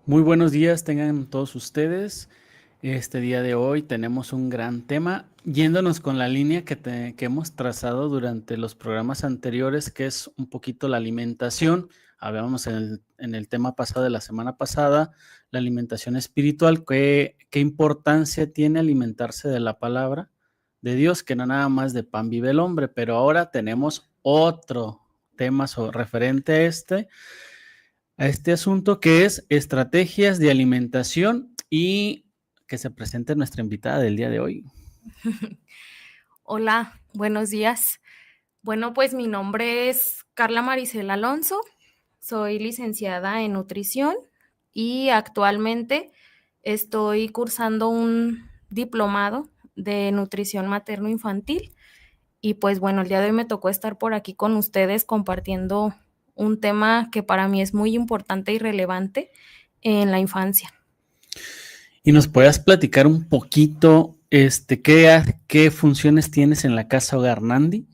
Muy buenos días tengan todos ustedes. Este día de hoy tenemos un gran tema, yéndonos con la línea que hemos trazado durante los programas anteriores, que es un poquito la alimentación. Hablábamos en el tema pasado de la semana pasada, la alimentación espiritual, qué importancia tiene alimentarse de la palabra de Dios, que no nada más de pan vive el hombre, pero ahora tenemos otro tema referente a este asunto, que es estrategias de alimentación, y que se presente nuestra invitada del día de hoy. Hola, buenos días. Bueno, pues mi nombre es Carla Maricela Alonso, soy licenciada en nutrición y actualmente estoy cursando un diplomado de nutrición materno-infantil y pues bueno, el día de hoy me tocó estar por aquí con ustedes compartiendo un tema que para mí es muy importante y relevante en la infancia. Y nos puedas platicar un poquito, qué funciones tienes en la Casa Hogar Nandi.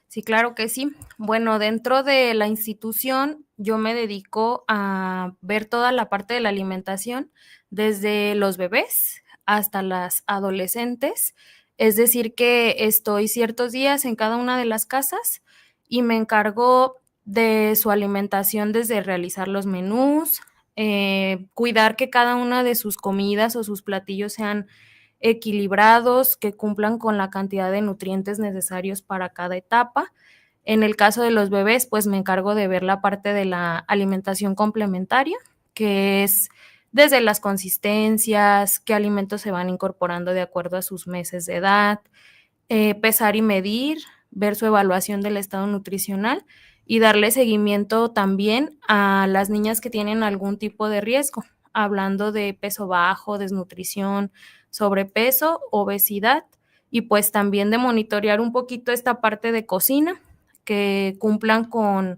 Sí, claro que sí. Bueno, dentro de la institución yo me dedico a ver toda la parte de la alimentación, desde los bebés hasta las adolescentes. Es decir, que estoy ciertos días en cada una de las casas y me encargo de su alimentación, desde realizar los menús, cuidar que cada una de sus comidas o sus platillos sean equilibrados, que cumplan con la cantidad de nutrientes necesarios para cada etapa. En el caso de los bebés, pues me encargo de ver la parte de la alimentación complementaria, que es desde las consistencias, qué alimentos se van incorporando de acuerdo a sus meses de edad, pesar y medir, ver su evaluación del estado nutricional y darle seguimiento también a las niñas que tienen algún tipo de riesgo, hablando de peso bajo, desnutrición, sobrepeso, obesidad, y pues también de monitorear un poquito esta parte de cocina, que cumplan con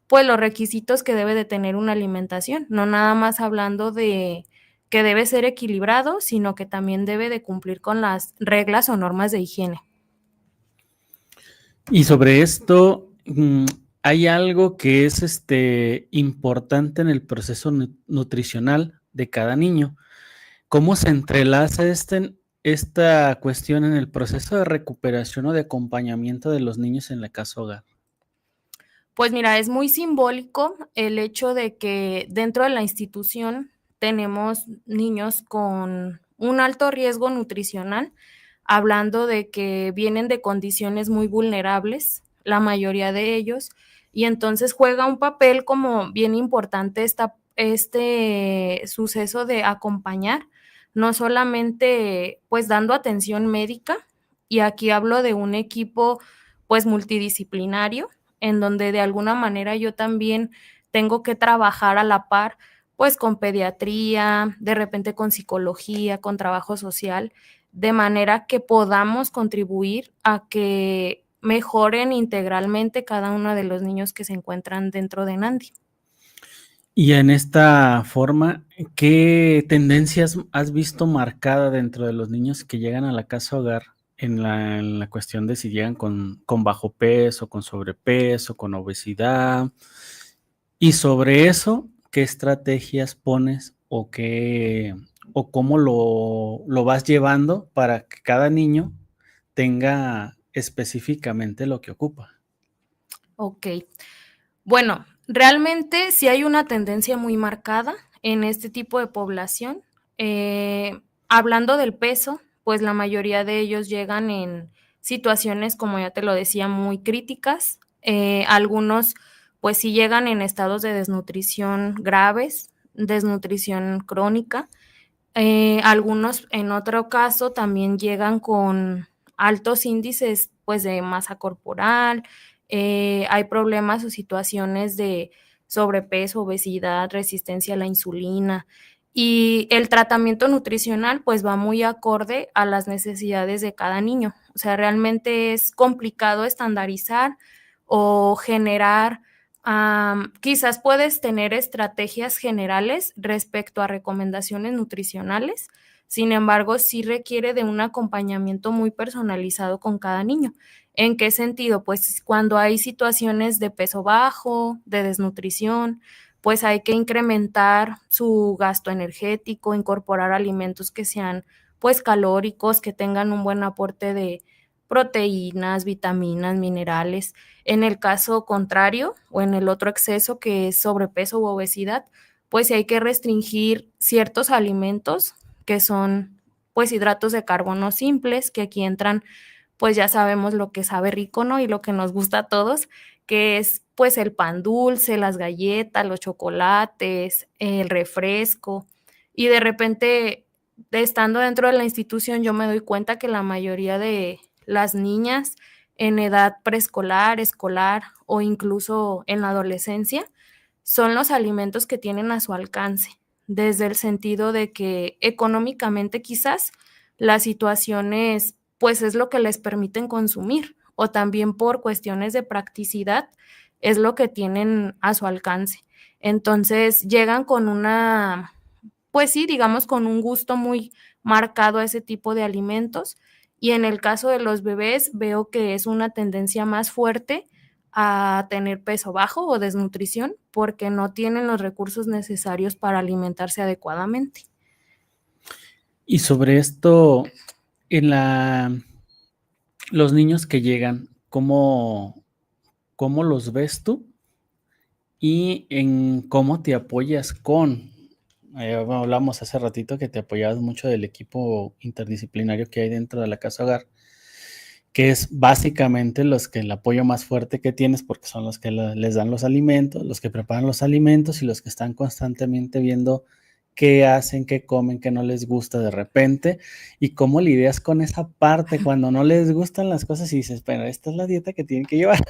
pues los requisitos que debe de tener una alimentación, no nada más hablando de que debe ser equilibrado, sino que también debe de cumplir con las reglas o normas de higiene. Y sobre esto, hay algo que es importante en el proceso nutricional de cada niño. ¿Cómo se entrelaza esta cuestión en el proceso de recuperación o de acompañamiento de los niños en la casa hogar? Pues mira, es muy simbólico el hecho de que dentro de la institución tenemos niños con un alto riesgo nutricional, hablando de que vienen de condiciones muy vulnerables, la mayoría de ellos, y entonces juega un papel como bien importante este suceso de acompañar, no solamente pues dando atención médica, y aquí hablo de un equipo pues multidisciplinario, en donde de alguna manera yo también tengo que trabajar a la par, pues con pediatría, de repente con psicología, con trabajo social, de manera que podamos contribuir a que mejoren integralmente cada uno de los niños que se encuentran dentro de Nandi. Y en esta forma, ¿qué tendencias has visto marcada dentro de los niños que llegan a la casa hogar en la cuestión de si llegan con bajo peso, con sobrepeso, con obesidad? Y sobre eso, ¿qué estrategias pones o cómo lo vas llevando para que cada niño tenga específicamente lo que ocupa? Ok. Bueno, realmente sí hay una tendencia muy marcada en este tipo de población. Hablando del peso, pues la mayoría de ellos llegan en situaciones, como ya te lo decía, muy críticas. Algunos, pues sí llegan en estados de desnutrición graves, desnutrición crónica. Algunos, en otro caso, también llegan con altos índices, pues, de masa corporal. Hay problemas o situaciones de sobrepeso, obesidad, resistencia a la insulina. Y el tratamiento nutricional, pues, va muy acorde a las necesidades de cada niño. O sea, realmente es complicado estandarizar o generar. Quizás puedes tener estrategias generales respecto a recomendaciones nutricionales, sin embargo, sí requiere de un acompañamiento muy personalizado con cada niño. ¿En qué sentido? Pues cuando hay situaciones de peso bajo, de desnutrición, pues hay que incrementar su gasto energético, incorporar alimentos que sean pues calóricos, que tengan un buen aporte de proteínas, vitaminas, minerales. En el caso contrario, o en el otro exceso, que es sobrepeso u obesidad, pues sí hay que restringir ciertos alimentos que son pues hidratos de carbono simples, que aquí entran, pues ya sabemos lo que sabe rico, ¿no? Y lo que nos gusta a todos, que es pues el pan dulce, las galletas, los chocolates, el refresco. Y de repente, estando dentro de la institución, yo me doy cuenta que la mayoría de las niñas en edad preescolar, escolar o incluso en la adolescencia, son los alimentos que tienen a su alcance, desde el sentido de que económicamente quizás las situaciones pues es lo que les permiten consumir, o también por cuestiones de practicidad es lo que tienen a su alcance. Entonces llegan con una, pues sí, digamos con un gusto muy marcado a ese tipo de alimentos, y en el caso de los bebés veo que es una tendencia más fuerte a tener peso bajo o desnutrición porque no tienen los recursos necesarios para alimentarse adecuadamente. Y sobre esto, en los niños que llegan, ¿cómo los ves tú? Y en cómo te apoyas hablamos hace ratito que te apoyabas mucho del equipo interdisciplinario que hay dentro de la casa hogar, que es básicamente el apoyo más fuerte que tienes, porque son los que les dan los alimentos, los que preparan los alimentos y los que están constantemente viendo qué hacen, qué comen, qué no les gusta de repente, y cómo lidias con esa parte cuando no les gustan las cosas y dices, bueno, esta es la dieta que tienen que llevar.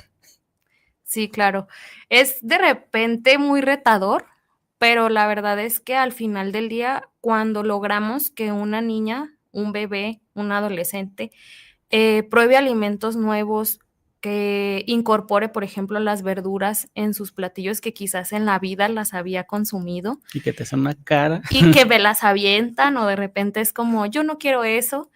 Sí, claro. Es de repente muy retador, pero la verdad es que al final del día, cuando logramos que una niña, un bebé, un adolescente, pruebe alimentos nuevos, que incorpore, por ejemplo, las verduras en sus platillos que quizás en la vida las había consumido Y que te hacen una cara. y que me las avientan o de repente es como, yo no quiero eso.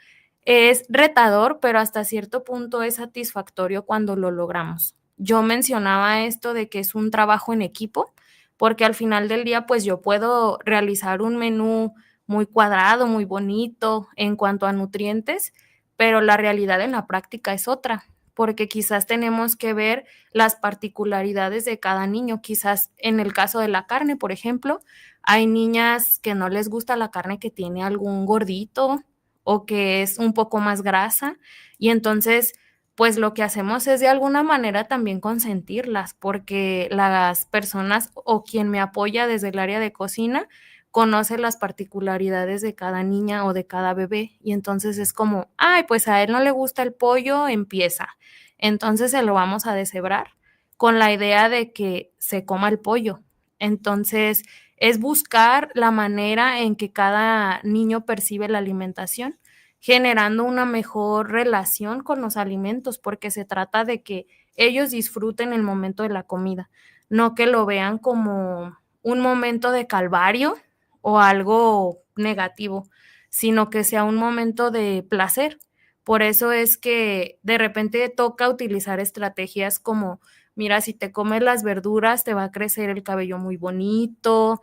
Es retador, pero hasta cierto punto es satisfactorio cuando lo logramos. Yo mencionaba esto de que es un trabajo en equipo, porque al final del día, pues yo puedo realizar un menú muy cuadrado, muy bonito en cuanto a nutrientes, pero la realidad en la práctica es otra, porque quizás tenemos que ver las particularidades de cada niño. Quizás en el caso de la carne, por ejemplo, hay niñas que no les gusta la carne que tiene algún gordito o que es un poco más grasa, y entonces pues lo que hacemos es de alguna manera también consentirlas, porque las personas o quien me apoya desde el área de cocina conoce las particularidades de cada niña o de cada bebé, y entonces es como, ay, pues a él no le gusta el pollo, empieza. Entonces se lo vamos a deshebrar con la idea de que se coma el pollo. Entonces es buscar la manera en que cada niño percibe la alimentación, generando una mejor relación con los alimentos, porque se trata de que ellos disfruten el momento de la comida, no que lo vean como un momento de calvario o algo negativo, sino que sea un momento de placer. Por eso es que de repente toca utilizar estrategias como, mira, si te comes las verduras, te va a crecer el cabello muy bonito,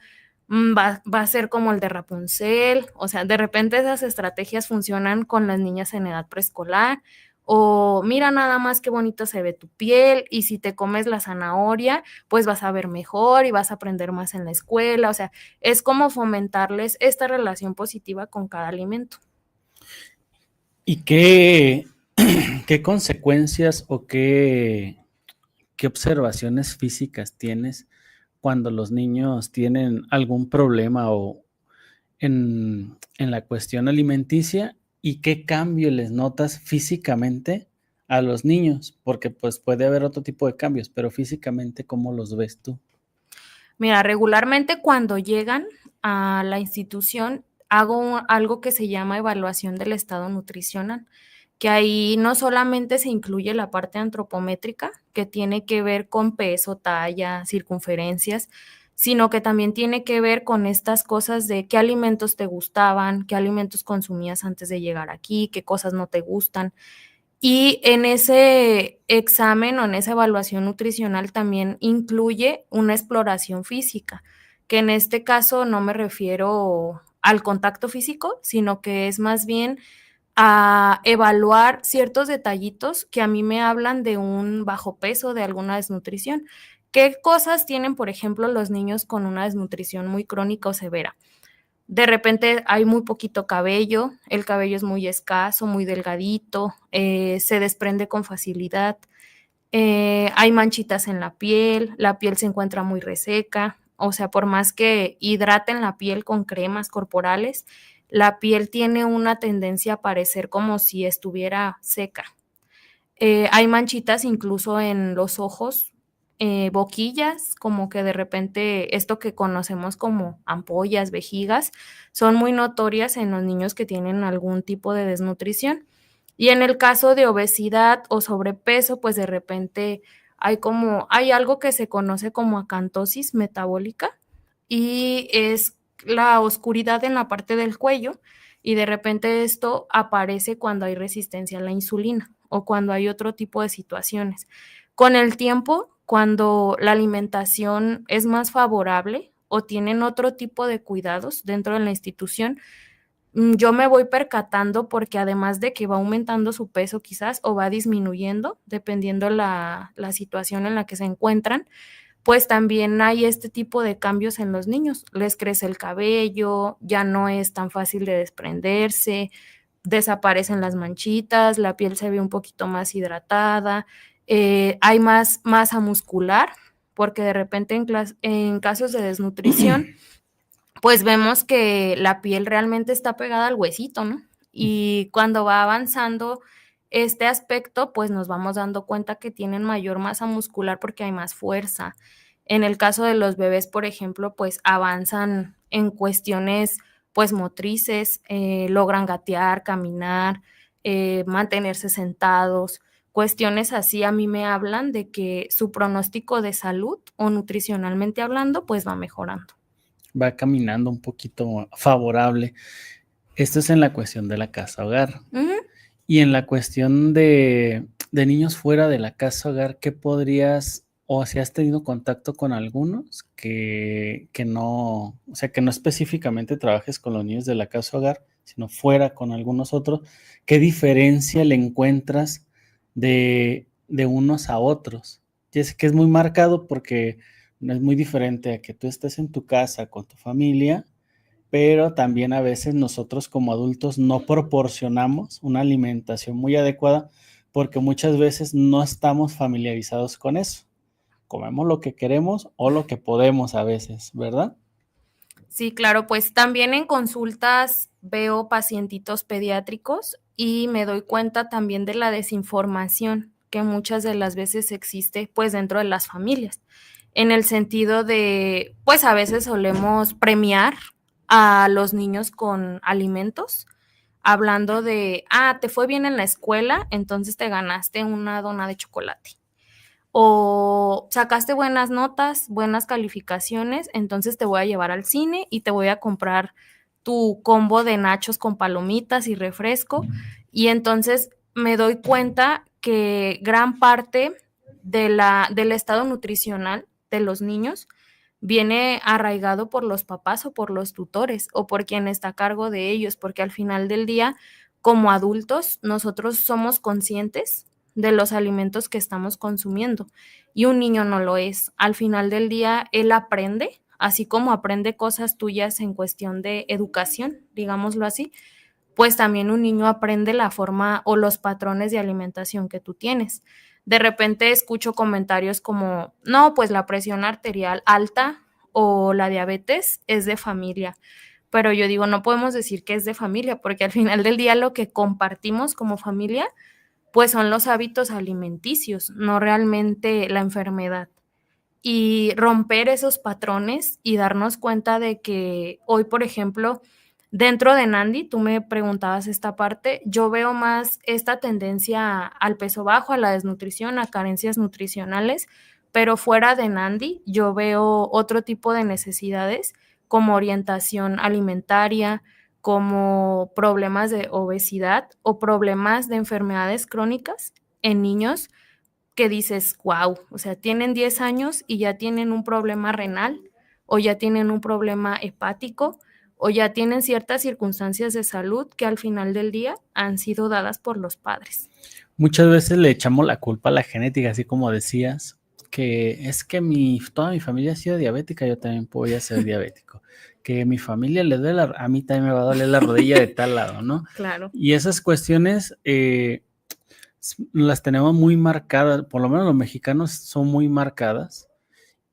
va a ser como el de Rapunzel. O sea, de repente esas estrategias funcionan con las niñas en edad preescolar. O mira nada más qué bonito se ve tu piel, y si te comes la zanahoria, pues vas a ver mejor y vas a aprender más en la escuela. O sea, es como fomentarles esta relación positiva con cada alimento. ¿Y qué consecuencias o qué observaciones físicas tienes cuando los niños tienen algún problema o en la cuestión alimenticia y qué cambio les notas físicamente a los niños? Porque pues puede haber otro tipo de cambios, pero físicamente, ¿cómo los ves tú? Mira, regularmente cuando llegan a la institución hago algo que se llama evaluación del estado nutricional, que ahí no solamente se incluye la parte antropométrica, que tiene que ver con peso, talla, circunferencias, sino que también tiene que ver con estas cosas de qué alimentos te gustaban, qué alimentos consumías antes de llegar aquí, qué cosas no te gustan. Y en ese examen o en esa evaluación nutricional también incluye una exploración física, que en este caso no me refiero al contacto físico, sino que es más bien a evaluar ciertos detallitos que a mí me hablan de un bajo peso, de alguna desnutrición. ¿Qué cosas tienen, por ejemplo, los niños con una desnutrición muy crónica o severa? De repente hay muy poquito cabello, el cabello es muy escaso, muy delgadito, se desprende con facilidad, hay manchitas en la piel se encuentra muy reseca, o sea, por más que hidraten la piel con cremas corporales, la piel tiene una tendencia a parecer como si estuviera seca. Hay manchitas incluso en los ojos, boquillas, como que de repente esto que conocemos como ampollas, vejigas, son muy notorias en los niños que tienen algún tipo de desnutrición. Y en el caso de obesidad o sobrepeso, pues de repente hay algo que se conoce como acantosis metabólica y es la oscuridad en la parte del cuello y de repente esto aparece cuando hay resistencia a la insulina o cuando hay otro tipo de situaciones. Con el tiempo, cuando la alimentación es más favorable o tienen otro tipo de cuidados dentro de la institución, yo me voy percatando porque además de que va aumentando su peso quizás o va disminuyendo, dependiendo la situación en la que se encuentran, pues también hay este tipo de cambios en los niños. Les crece el cabello, ya no es tan fácil de desprenderse, desaparecen las manchitas, la piel se ve un poquito más hidratada, hay más masa muscular, porque de repente en casos de desnutrición, pues vemos que la piel realmente está pegada al huesito, ¿no? Y cuando va avanzando este aspecto, pues nos vamos dando cuenta que tienen mayor masa muscular porque hay más fuerza. En el caso de los bebés, por ejemplo, pues avanzan en cuestiones pues motrices, logran gatear, caminar, mantenerse sentados. Cuestiones así a mí me hablan de que su pronóstico de salud o nutricionalmente hablando, pues va mejorando. Va caminando un poquito favorable. Esto es en la cuestión de la casa hogar. Ujú. Y en la cuestión de niños fuera de la casa hogar, ¿qué podrías o si has tenido contacto con algunos que no, o sea, que no específicamente trabajes con los niños de la casa hogar, sino fuera con algunos otros? ¿Qué diferencia le encuentras de unos a otros? Ya sé que es muy marcado porque no es muy diferente a que tú estés en tu casa con tu familia, pero también a veces nosotros como adultos no proporcionamos una alimentación muy adecuada porque muchas veces no estamos familiarizados con eso. Comemos lo que queremos o lo que podemos a veces, ¿verdad? Sí, claro, pues también en consultas veo pacientitos pediátricos y me doy cuenta también de la desinformación que muchas de las veces existe pues dentro de las familias, en el sentido de pues a veces solemos premiar a los niños con alimentos, hablando de, te fue bien en la escuela, entonces te ganaste una dona de chocolate o sacaste buenas notas, buenas calificaciones, entonces te voy a llevar al cine y te voy a comprar tu combo de nachos con palomitas y refresco. Y entonces me doy cuenta que gran parte del estado nutricional de los niños viene arraigado por los papás o por los tutores o por quien está a cargo de ellos, porque al final del día, como adultos, nosotros somos conscientes de los alimentos que estamos consumiendo y un niño no lo es. Al final del día, él aprende, así como aprende cosas tuyas en cuestión de educación, digámoslo así, pues también un niño aprende la forma o los patrones de alimentación que tú tienes. De repente escucho comentarios como, no, pues la presión arterial alta o la diabetes es de familia, pero yo digo, no podemos decir que es de familia, porque al final del día lo que compartimos como familia pues son los hábitos alimenticios, no realmente la enfermedad. Y romper esos patrones y darnos cuenta de que hoy, por ejemplo, dentro de Nandi, tú me preguntabas esta parte, yo veo más esta tendencia al peso bajo, a la desnutrición, a carencias nutricionales, pero fuera de Nandi, yo veo otro tipo de necesidades como orientación alimentaria, como problemas de obesidad o problemas de enfermedades crónicas en niños que dices, wow, o sea, tienen 10 años y ya tienen un problema renal o ya tienen un problema hepático o ya tienen ciertas circunstancias de salud que al final del día han sido dadas por los padres. Muchas veces le echamos la culpa a la genética, así como decías, que es que toda mi familia ha sido diabética, yo también podía ser diabético. Que mi familia le duele, a mí también me va a doler la rodilla de tal lado, ¿no? Claro. Y esas cuestiones las tenemos muy marcadas, por lo menos los mexicanos son muy marcadas,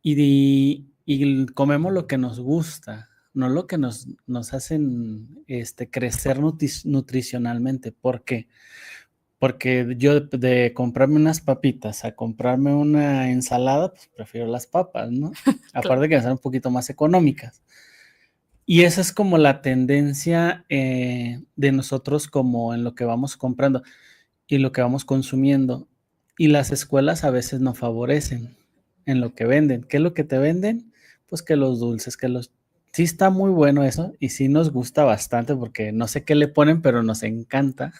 y comemos lo que nos gusta, no lo que nos hacen crecer nutricionalmente. ¿Por qué? Porque yo de comprarme unas papitas a comprarme una ensalada, pues prefiero las papas, ¿no? Claro. Aparte que son un poquito más económicas. Y esa es como la tendencia de nosotros como en lo que vamos comprando y lo que vamos consumiendo. Y las escuelas a veces no favorecen en lo que venden. ¿Qué es lo que te venden? Pues que los dulces, que los... Sí está muy bueno eso y sí nos gusta bastante porque no sé qué le ponen, pero nos encanta.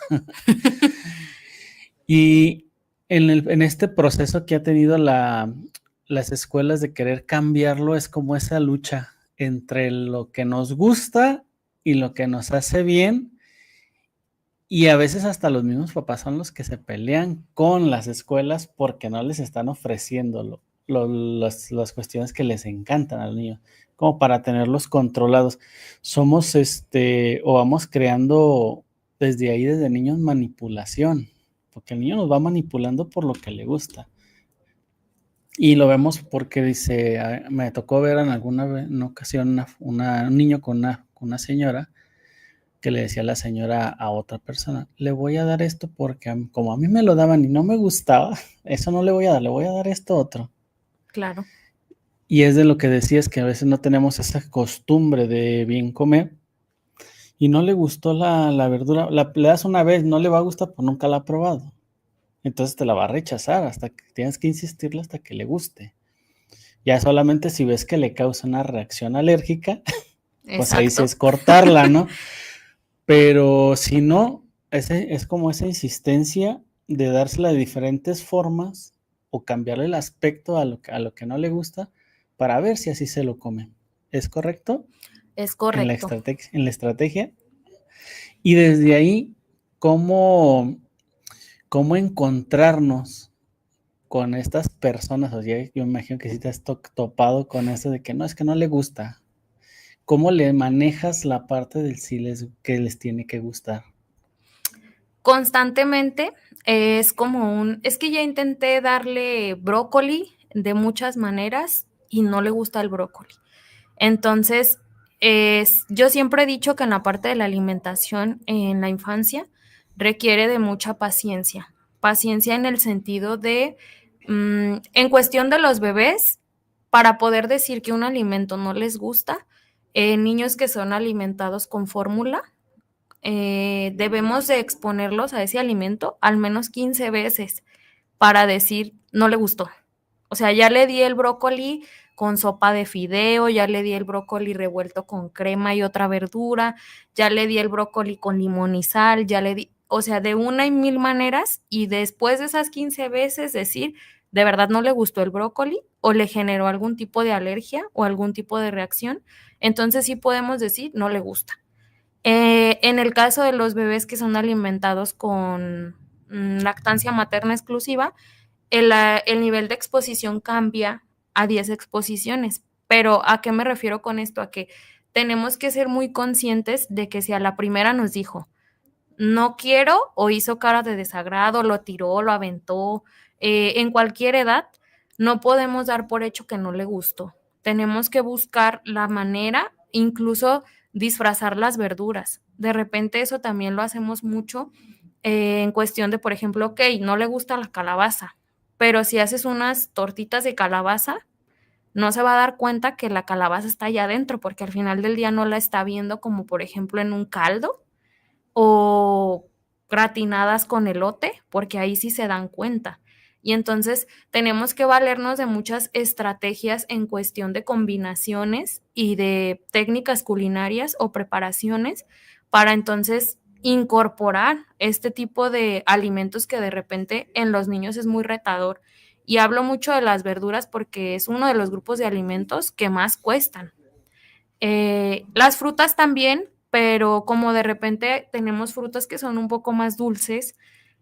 Y en este proceso que ha tenido las escuelas de querer cambiarlo, es como esa lucha entre lo que nos gusta y lo que nos hace bien. Y a veces hasta los mismos papás son los que se pelean con las escuelas porque no les están ofreciendo las cuestiones que les encantan a los niños, como para tenerlos controlados. Somos o vamos creando desde ahí, desde niños, manipulación, porque el niño nos va manipulando por lo que le gusta. Y lo vemos porque dice, me tocó ver en una ocasión un niño con una señora que le decía la señora a otra persona, le voy a dar esto porque como a mí me lo daban y no me gustaba, eso no le voy a dar, le voy a dar esto otro. Claro. Y es de lo que decías, que a veces no tenemos esa costumbre de bien comer y no le gustó la verdura, le das una vez, no le va a gustar, pues nunca la ha probado. Entonces te la va a rechazar hasta que tienes que insistirle hasta que le guste. Ya solamente si ves que le causa una reacción alérgica, pues ahí sí Exacto. es cortarla, ¿no? Pero si no, es como esa insistencia de dársela de diferentes formas o cambiarle el aspecto a lo que no le gusta para ver si así se lo come. ¿Es correcto? Es En la correcto. en la estrategia. Y desde ahí, ¿cómo, cómo encontrarnos con estas personas? O sea, yo imagino que si te has topado con eso de que no, es que no le gusta. ¿Cómo le manejas la parte del que les tiene que gustar? Constantemente es es que ya intenté darle brócoli de muchas maneras y no le gusta el brócoli. Entonces, yo siempre he dicho que en la parte de la alimentación en la infancia requiere de mucha paciencia. Paciencia en el sentido de, en cuestión de los bebés, para poder decir que un alimento no les gusta, niños que son alimentados con fórmula, debemos de exponerlos a ese alimento al menos 15 veces para decir, no le gustó. O sea, ya le di el brócoli con sopa de fideo, ya le di el brócoli revuelto con crema y otra verdura, ya le di el brócoli con limón y sal, ya le di, o sea, de una y mil maneras, y después de esas 15 veces decir, de verdad no le gustó el brócoli o le generó algún tipo de alergia o algún tipo de reacción, entonces sí podemos decir, no le gusta. En el caso de los bebés que son alimentados con lactancia materna exclusiva, el nivel de exposición cambia a 10 exposiciones. Pero ¿a qué me refiero con esto? A que tenemos que ser muy conscientes de que si a la primera nos dijo, no quiero, o hizo cara de desagrado, lo tiró, lo aventó, en cualquier edad, no podemos dar por hecho que no le gustó. Tenemos que buscar la manera, incluso disfrazar las verduras. De repente eso también lo hacemos mucho en cuestión de, por ejemplo, ok, no le gusta la calabaza, pero si haces unas tortitas de calabaza, no se va a dar cuenta que la calabaza está allá adentro, porque al final del día no la está viendo como, por ejemplo, en un caldo o gratinadas con elote, porque ahí sí se dan cuenta. Y entonces tenemos que valernos de muchas estrategias en cuestión de combinaciones y de técnicas culinarias o preparaciones para entonces incorporar este tipo de alimentos que de repente en los niños es muy retador. Y hablo mucho de las verduras porque es uno de los grupos de alimentos que más cuestan. Las frutas también, pero como de repente tenemos frutas que son un poco más dulces,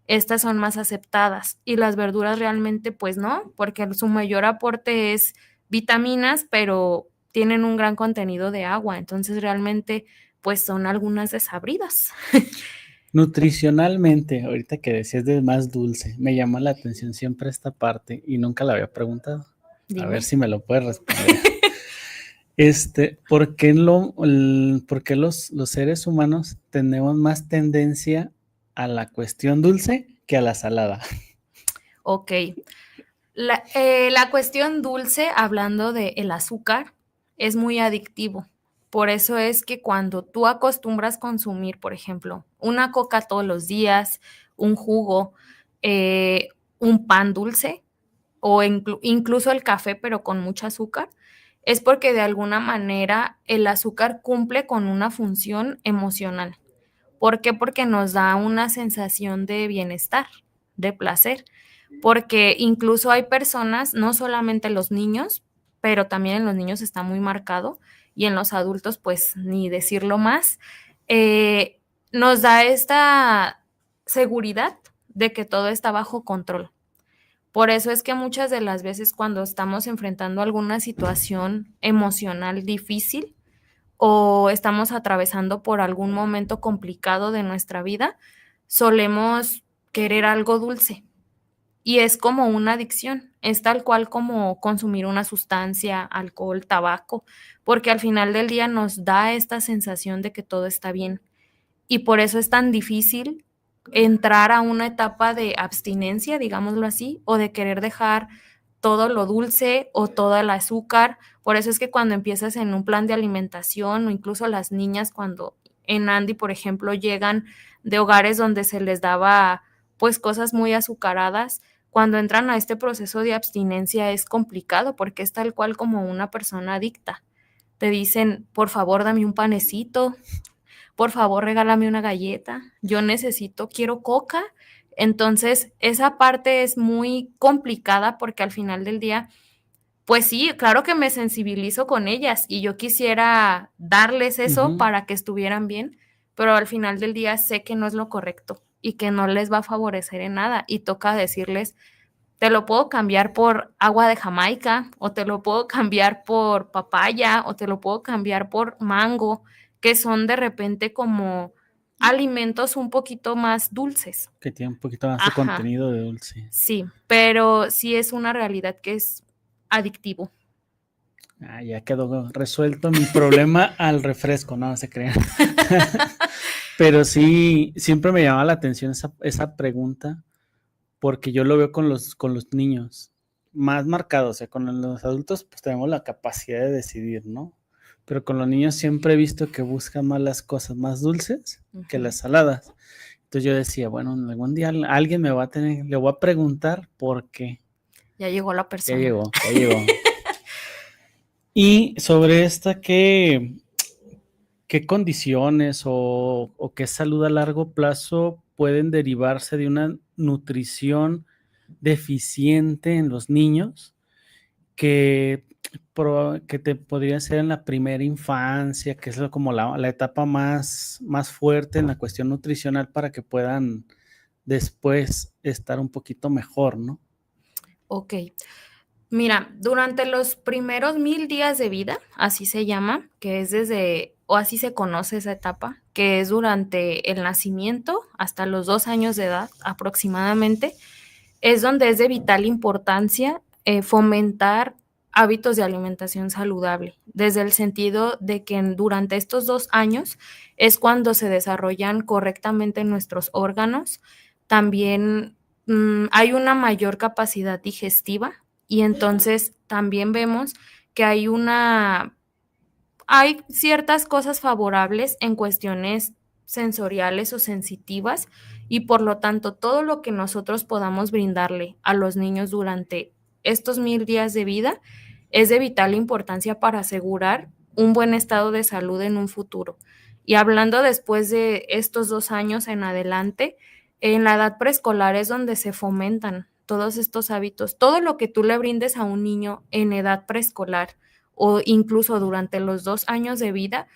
estas son más aceptadas y las verduras realmente pues no, porque su mayor aporte es vitaminas, pero tienen un gran contenido de agua, entonces realmente pues son algunas desabridas. Nutricionalmente, ahorita que decías de más dulce, me llama la atención siempre esta parte y nunca la había preguntado. A ver Dime. si me lo puedes responder. ¿Por qué, por qué los seres humanos tenemos más tendencia a la cuestión dulce que a la salada? Ok. La cuestión dulce, hablando del azúcar, es muy adictivo. Por eso es que cuando tú acostumbras consumir, por ejemplo, una coca todos los días, un jugo, un pan dulce o incluso el café, pero con mucho azúcar, es porque de alguna manera el azúcar cumple con una función emocional. ¿Por qué? Porque nos da una sensación de bienestar, de placer, porque incluso hay personas, no solamente los niños, pero también en los niños está muy marcado y en los adultos pues ni decirlo más, eh, nos da esta seguridad de que todo está bajo control. Por eso es que muchas de las veces cuando estamos enfrentando alguna situación emocional difícil, o estamos atravesando por algún momento complicado de nuestra vida, solemos querer algo dulce. Y es como una adicción, es tal cual como consumir una sustancia, alcohol, tabaco, porque al final del día nos da esta sensación de que todo está bien. Y por eso es tan difícil entrar a una etapa de abstinencia, digámoslo así, o de querer dejar todo lo dulce o todo el azúcar. Por eso es que cuando empiezas en un plan de alimentación o incluso las niñas cuando en Andy, por ejemplo, llegan de hogares donde se les daba pues cosas muy azucaradas, cuando entran a este proceso de abstinencia es complicado porque es tal cual como una persona adicta. Te dicen, por favor, dame un panecito, por favor, regálame una galleta, yo necesito, quiero coca. Entonces, esa parte es muy complicada porque al final del día, pues sí, claro que me sensibilizo con ellas y yo quisiera darles eso Ujú. para que estuvieran bien, pero al final del día sé que no es lo correcto y que no les va a favorecer en nada y toca decirles, te lo puedo cambiar por agua de Jamaica, o te lo puedo cambiar por papaya, o te lo puedo cambiar por mango, que son de repente como alimentos un poquito más dulces. Que tiene un poquito más de Ajá, contenido de dulce. sí, pero sí es una realidad que es adictivo. Ah, ya quedó resuelto mi problema al refresco, no se crean. Pero sí, siempre me llama la atención esa pregunta, porque yo lo veo con los niños más marcados, o sea, con los adultos pues tenemos la capacidad de decidir, ¿no? Pero con los niños siempre he visto que buscan más las cosas más dulces que Ujú. las saladas. Entonces yo decía, bueno, algún día alguien me va a tener, le voy a preguntar por qué. Ya llegó la Ya persona. llegó, ya llegó. Y sobre esta, ¿qué condiciones o qué salud a largo plazo pueden derivarse de una nutrición deficiente en los niños que, que te podría ser en la primera infancia, que es como la etapa más fuerte en la cuestión nutricional para que puedan después estar un poquito mejor, ¿no? Ok. Mira, durante los primeros 1000 días de vida, así se llama, que es desde, o así se conoce esa etapa, que es durante el nacimiento hasta los 2 años de edad aproximadamente, es donde es de vital importancia fomentar hábitos de alimentación saludable, desde el sentido de que durante estos 2 años es cuando se desarrollan correctamente nuestros órganos, también hay una mayor capacidad digestiva y entonces también vemos que hay ciertas cosas favorables en cuestiones sensoriales o sensitivas y por lo tanto todo lo que nosotros podamos brindarle a los niños durante estos 1000 días de vida es de vital importancia para asegurar un buen estado de salud en un futuro. Y hablando después de estos 2 años en adelante, en la edad preescolar es donde se fomentan todos estos hábitos. Todo lo que tú le brindes a un niño en edad preescolar o incluso durante los 2 años de vida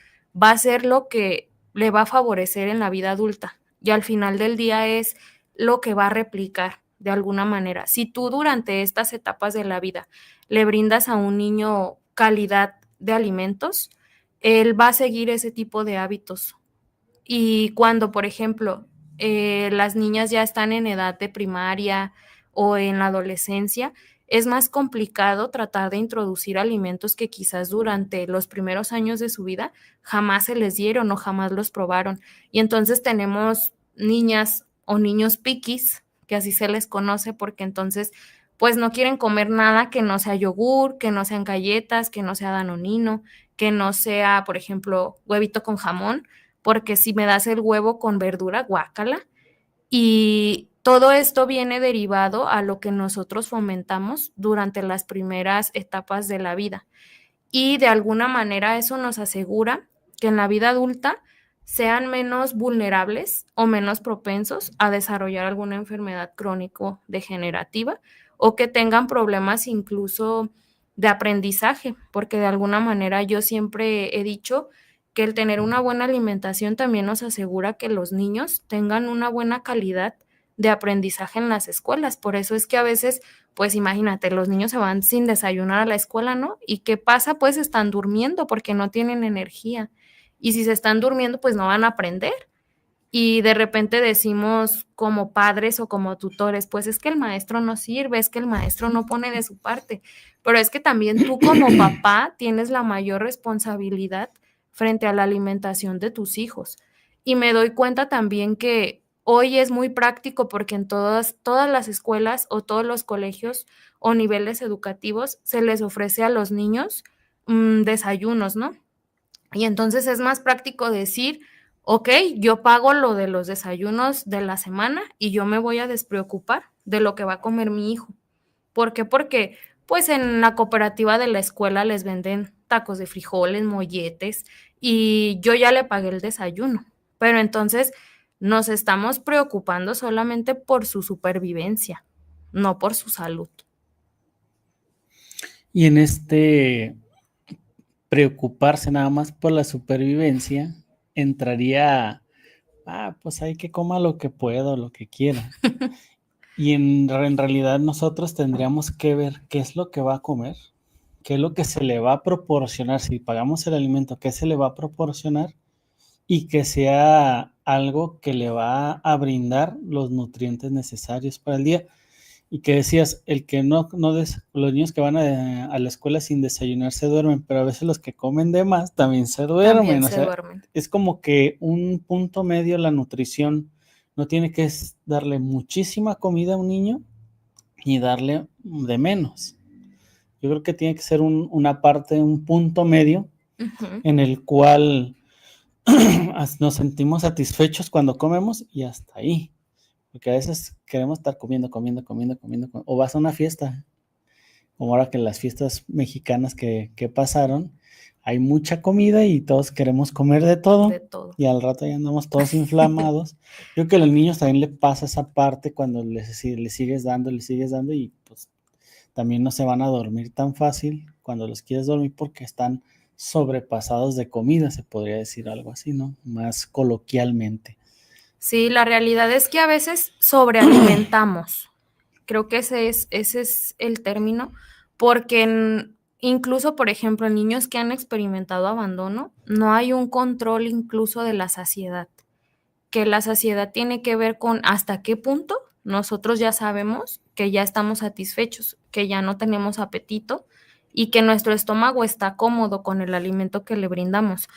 va a ser lo que le va a favorecer en la vida adulta. Y al final del día es lo que va a replicar de alguna manera. Si tú durante estas etapas de la vida le brindas a un niño calidad de alimentos, él va a seguir ese tipo de hábitos. Y cuando, por ejemplo, las niñas ya están en edad de primaria o en la adolescencia, es más complicado tratar de introducir alimentos que quizás durante los primeros años de su vida jamás se les dieron o jamás los probaron. Y entonces tenemos niñas o niños piquis, que así se les conoce, porque entonces pues no quieren comer nada que no sea yogur, que no sean galletas, que no sea danonino, que no sea, por ejemplo, huevito con jamón, porque si me das el huevo con verdura, guácala. Y todo esto viene derivado a lo que nosotros fomentamos durante las primeras etapas de la vida. Y de alguna manera eso nos asegura que en la vida adulta sean menos vulnerables o menos propensos a desarrollar alguna enfermedad crónico-degenerativa o que tengan problemas incluso de aprendizaje, porque de alguna manera yo siempre he dicho que el tener una buena alimentación también nos asegura que los niños tengan una buena calidad de aprendizaje en las escuelas. Por eso es que a veces, pues imagínate, los niños se van sin desayunar a la escuela, ¿no? ¿Y qué pasa? Pues están durmiendo porque no tienen energía. Y si se están durmiendo, pues no van a aprender. Y de repente decimos como padres o como tutores, pues es que el maestro no sirve, es que el maestro no pone de su parte, pero es que también tú como papá tienes la mayor responsabilidad frente a la alimentación de tus hijos. Y me doy cuenta también que hoy es muy práctico porque en todas las escuelas o todos los colegios o niveles educativos se les ofrece a los niños desayunos, ¿no? Y entonces es más práctico decir, ok, yo pago lo de los desayunos de la semana y yo me voy a despreocupar de lo que va a comer mi hijo. ¿Por qué? Porque pues en la cooperativa de la escuela les venden tacos de frijoles, molletes y yo ya le pagué el desayuno. Pero entonces nos estamos preocupando solamente por su supervivencia, no por su salud. Y en este preocuparse nada más por la supervivencia, entraría, pues hay que coma lo que puedo, lo que quiera. Y en realidad nosotros tendríamos que ver qué es lo que va a comer, qué es lo que se le va a proporcionar, si pagamos el alimento, qué se le va a proporcionar y que sea algo que le va a brindar los nutrientes necesarios para el día. Y que decías, el que los niños que van a la escuela sin desayunar se duermen, pero a veces los que comen de más también se duermen. También se duermen. Es como que un punto medio la nutrición. No tiene que darle muchísima comida a un niño y darle de menos. Yo creo que tiene que ser una parte, un punto medio en el cual nos sentimos satisfechos cuando comemos y hasta ahí. Porque a veces queremos estar comiendo, o vas a una fiesta, como ahora que las fiestas mexicanas que pasaron, hay mucha comida y todos queremos comer de todo. Y al rato ya andamos todos inflamados. Yo creo que a los niños también le pasa esa parte cuando les sigues dando y pues también no se van a dormir tan fácil cuando los quieres dormir porque están sobrepasados de comida, se podría decir algo así, ¿no? Más coloquialmente. Sí, la realidad es que a veces sobrealimentamos. Creo que ese es el término, porque incluso, por ejemplo, en niños que han experimentado abandono, no hay un control incluso de la saciedad, que la saciedad tiene que ver con hasta qué punto nosotros ya sabemos que ya estamos satisfechos, que ya no tenemos apetito y que nuestro estómago está cómodo con el alimento que le brindamos.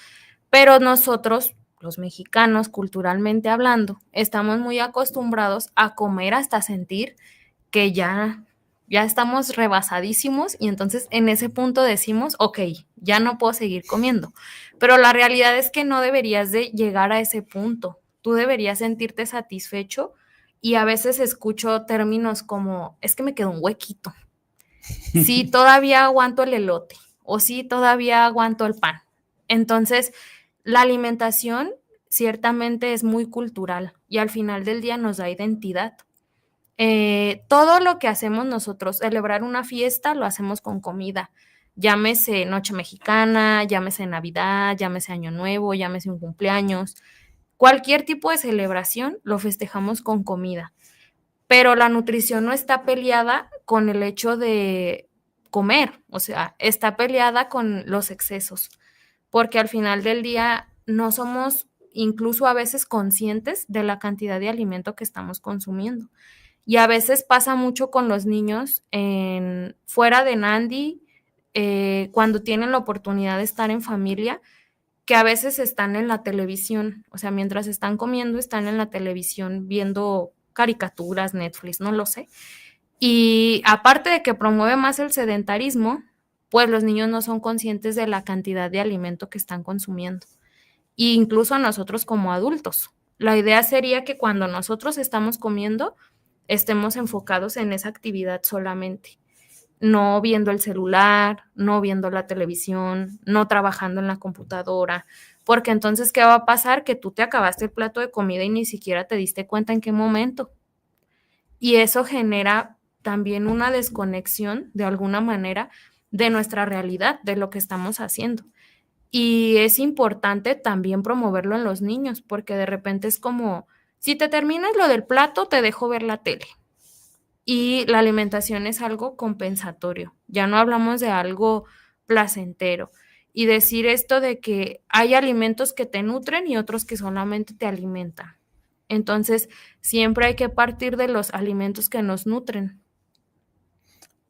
Pero nosotros, los mexicanos, culturalmente hablando, estamos muy acostumbrados a comer hasta sentir que ya estamos rebasadísimos y entonces en ese punto decimos, ok, ya no puedo seguir comiendo. Pero la realidad es que no deberías de llegar a ese punto. Tú deberías sentirte satisfecho y a veces escucho términos como, es que me quedó un huequito. Sí, todavía aguanto el elote o sí, todavía aguanto el pan. Entonces, La alimentación ciertamente es muy cultural y al final del día nos da identidad. Todo lo que hacemos nosotros, celebrar una fiesta, lo hacemos con comida. Llámese Noche Mexicana, llámese Navidad, llámese Año Nuevo, llámese un cumpleaños. Cualquier tipo de celebración lo festejamos con comida. Pero la nutrición no está peleada con el hecho de comer, o sea, está peleada con los excesos, porque al final del día no somos incluso a veces conscientes de la cantidad de alimento que estamos consumiendo. Y a veces pasa mucho con los niños fuera de Nandi, cuando tienen la oportunidad de estar en familia, que a veces están en la televisión, o sea, mientras están comiendo, están en la televisión viendo caricaturas, Netflix, no lo sé. Y aparte de que promueve más el sedentarismo, pues los niños no son conscientes de la cantidad de alimento que están consumiendo. E incluso nosotros como adultos. La idea sería que cuando nosotros estamos comiendo, estemos enfocados en esa actividad solamente, no viendo el celular, no viendo la televisión, no trabajando en la computadora, porque entonces, ¿qué va a pasar? Que tú te acabaste el plato de comida y ni siquiera te diste cuenta en qué momento. Y eso genera también una desconexión, de alguna manera, de nuestra realidad, de lo que estamos haciendo. Y es importante también promoverlo en los niños, porque de repente es como, si te terminas lo del plato, te dejo ver la tele. Y la alimentación es algo compensatorio, ya no hablamos de algo placentero. Y decir esto de que hay alimentos que te nutren y otros que solamente te alimentan. Entonces, siempre hay que partir de los alimentos que nos nutren.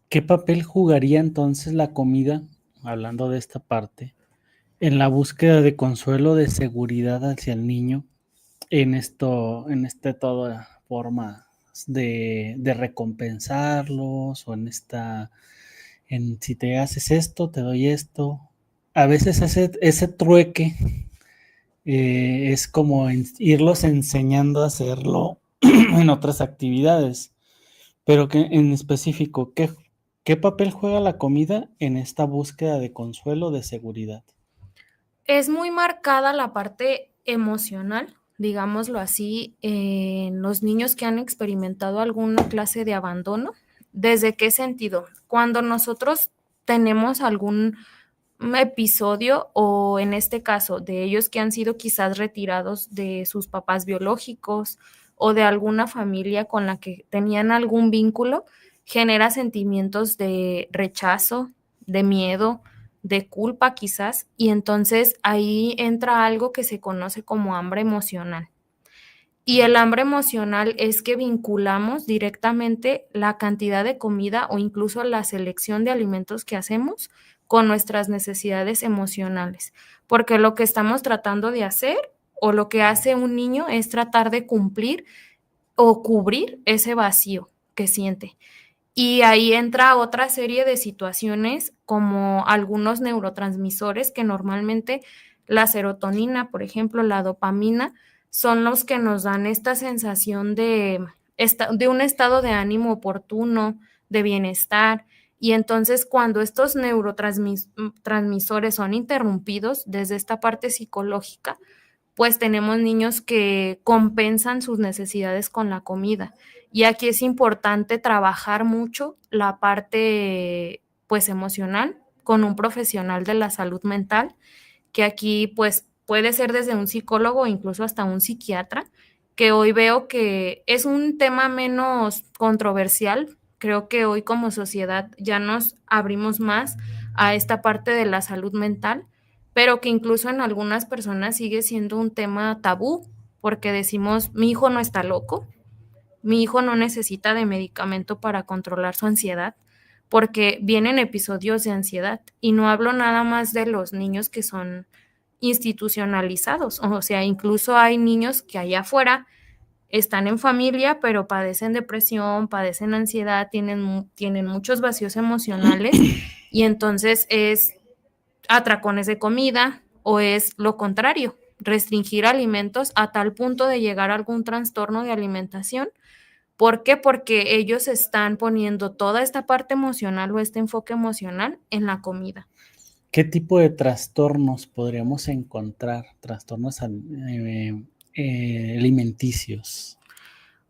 ¿Qué papel jugaría entonces la comida, hablando de esta parte, en la búsqueda de consuelo, de seguridad hacia el niño, en toda forma de recompensarlos, o en si te haces esto, te doy esto? A veces ese trueque es como irlos enseñando a hacerlo en otras actividades, pero que en específico, ¿qué papel juega la comida en esta búsqueda de consuelo, de seguridad? Es muy marcada la parte emocional, digámoslo así, en los niños que han experimentado alguna clase de abandono. ¿Desde qué sentido? Cuando nosotros tenemos algún episodio, o en este caso de ellos que han sido quizás retirados de sus papás biológicos o de alguna familia con la que tenían algún vínculo, genera sentimientos de rechazo, de miedo, de culpa quizás, y entonces ahí entra algo que se conoce como hambre emocional. Y el hambre emocional es que vinculamos directamente la cantidad de comida o incluso la selección de alimentos que hacemos con nuestras necesidades emocionales, porque lo que estamos tratando de hacer o lo que hace un niño es tratar de cumplir o cubrir ese vacío que siente. Y ahí entra otra serie de situaciones como algunos neurotransmisores que normalmente la serotonina, por ejemplo, la dopamina, son los que nos dan esta sensación de un estado de ánimo oportuno, de bienestar. Y entonces cuando estos neurotransmisores son interrumpidos desde esta parte psicológica, pues tenemos niños que compensan sus necesidades con la comida. Y aquí es importante trabajar mucho la parte pues emocional con un profesional de la salud mental, que aquí pues puede ser desde un psicólogo o incluso hasta un psiquiatra, que hoy veo que es un tema menos controversial. Creo que hoy como sociedad ya nos abrimos más a esta parte de la salud mental, pero que incluso en algunas personas sigue siendo un tema tabú, porque decimos, mi hijo no está loco, mi hijo no necesita de medicamento para controlar su ansiedad, porque vienen episodios de ansiedad. Y no hablo nada más de los niños que son institucionalizados, o sea, incluso hay niños que allá afuera están en familia, pero padecen depresión, padecen ansiedad, tienen muchos vacíos emocionales, y entonces es atracones de comida o es lo contrario, restringir alimentos a tal punto de llegar a algún trastorno de alimentación. ¿Por qué? Porque ellos están poniendo toda esta parte emocional o este enfoque emocional en la comida. ¿Qué tipo de trastornos podríamos encontrar? Trastornos alimenticios.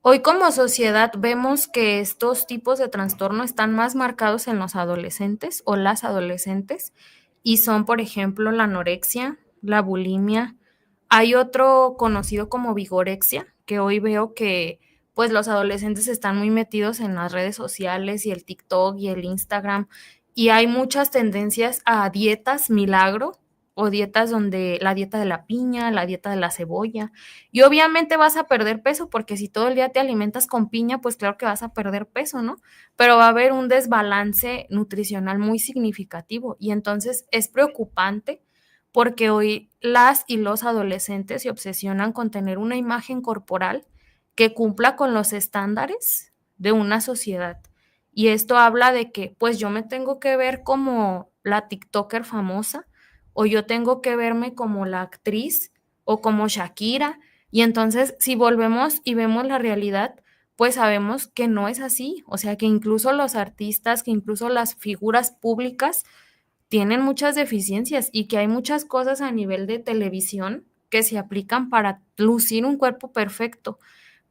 Hoy como sociedad vemos que estos tipos de trastorno están más marcados en los adolescentes o las adolescentes y son, por ejemplo, la anorexia, la bulimia. Hay otro conocido como vigorexia, que hoy veo que pues los adolescentes están muy metidos en las redes sociales y el TikTok y el Instagram y hay muchas tendencias a dietas milagro o dietas donde la dieta de la piña, la dieta de la cebolla, y obviamente vas a perder peso porque si todo el día te alimentas con piña, pues claro que vas a perder peso, ¿no? Pero va a haber un desbalance nutricional muy significativo y entonces es preocupante porque hoy las y los adolescentes se obsesionan con tener una imagen corporal que cumpla con los estándares de una sociedad. Y esto habla de que pues yo me tengo que ver como la TikToker famosa o yo tengo que verme como la actriz o como Shakira. Y entonces, si volvemos y vemos la realidad, pues sabemos que no es así. O sea, que incluso los artistas, que incluso las figuras públicas tienen muchas deficiencias y que hay muchas cosas a nivel de televisión que se aplican para lucir un cuerpo perfecto.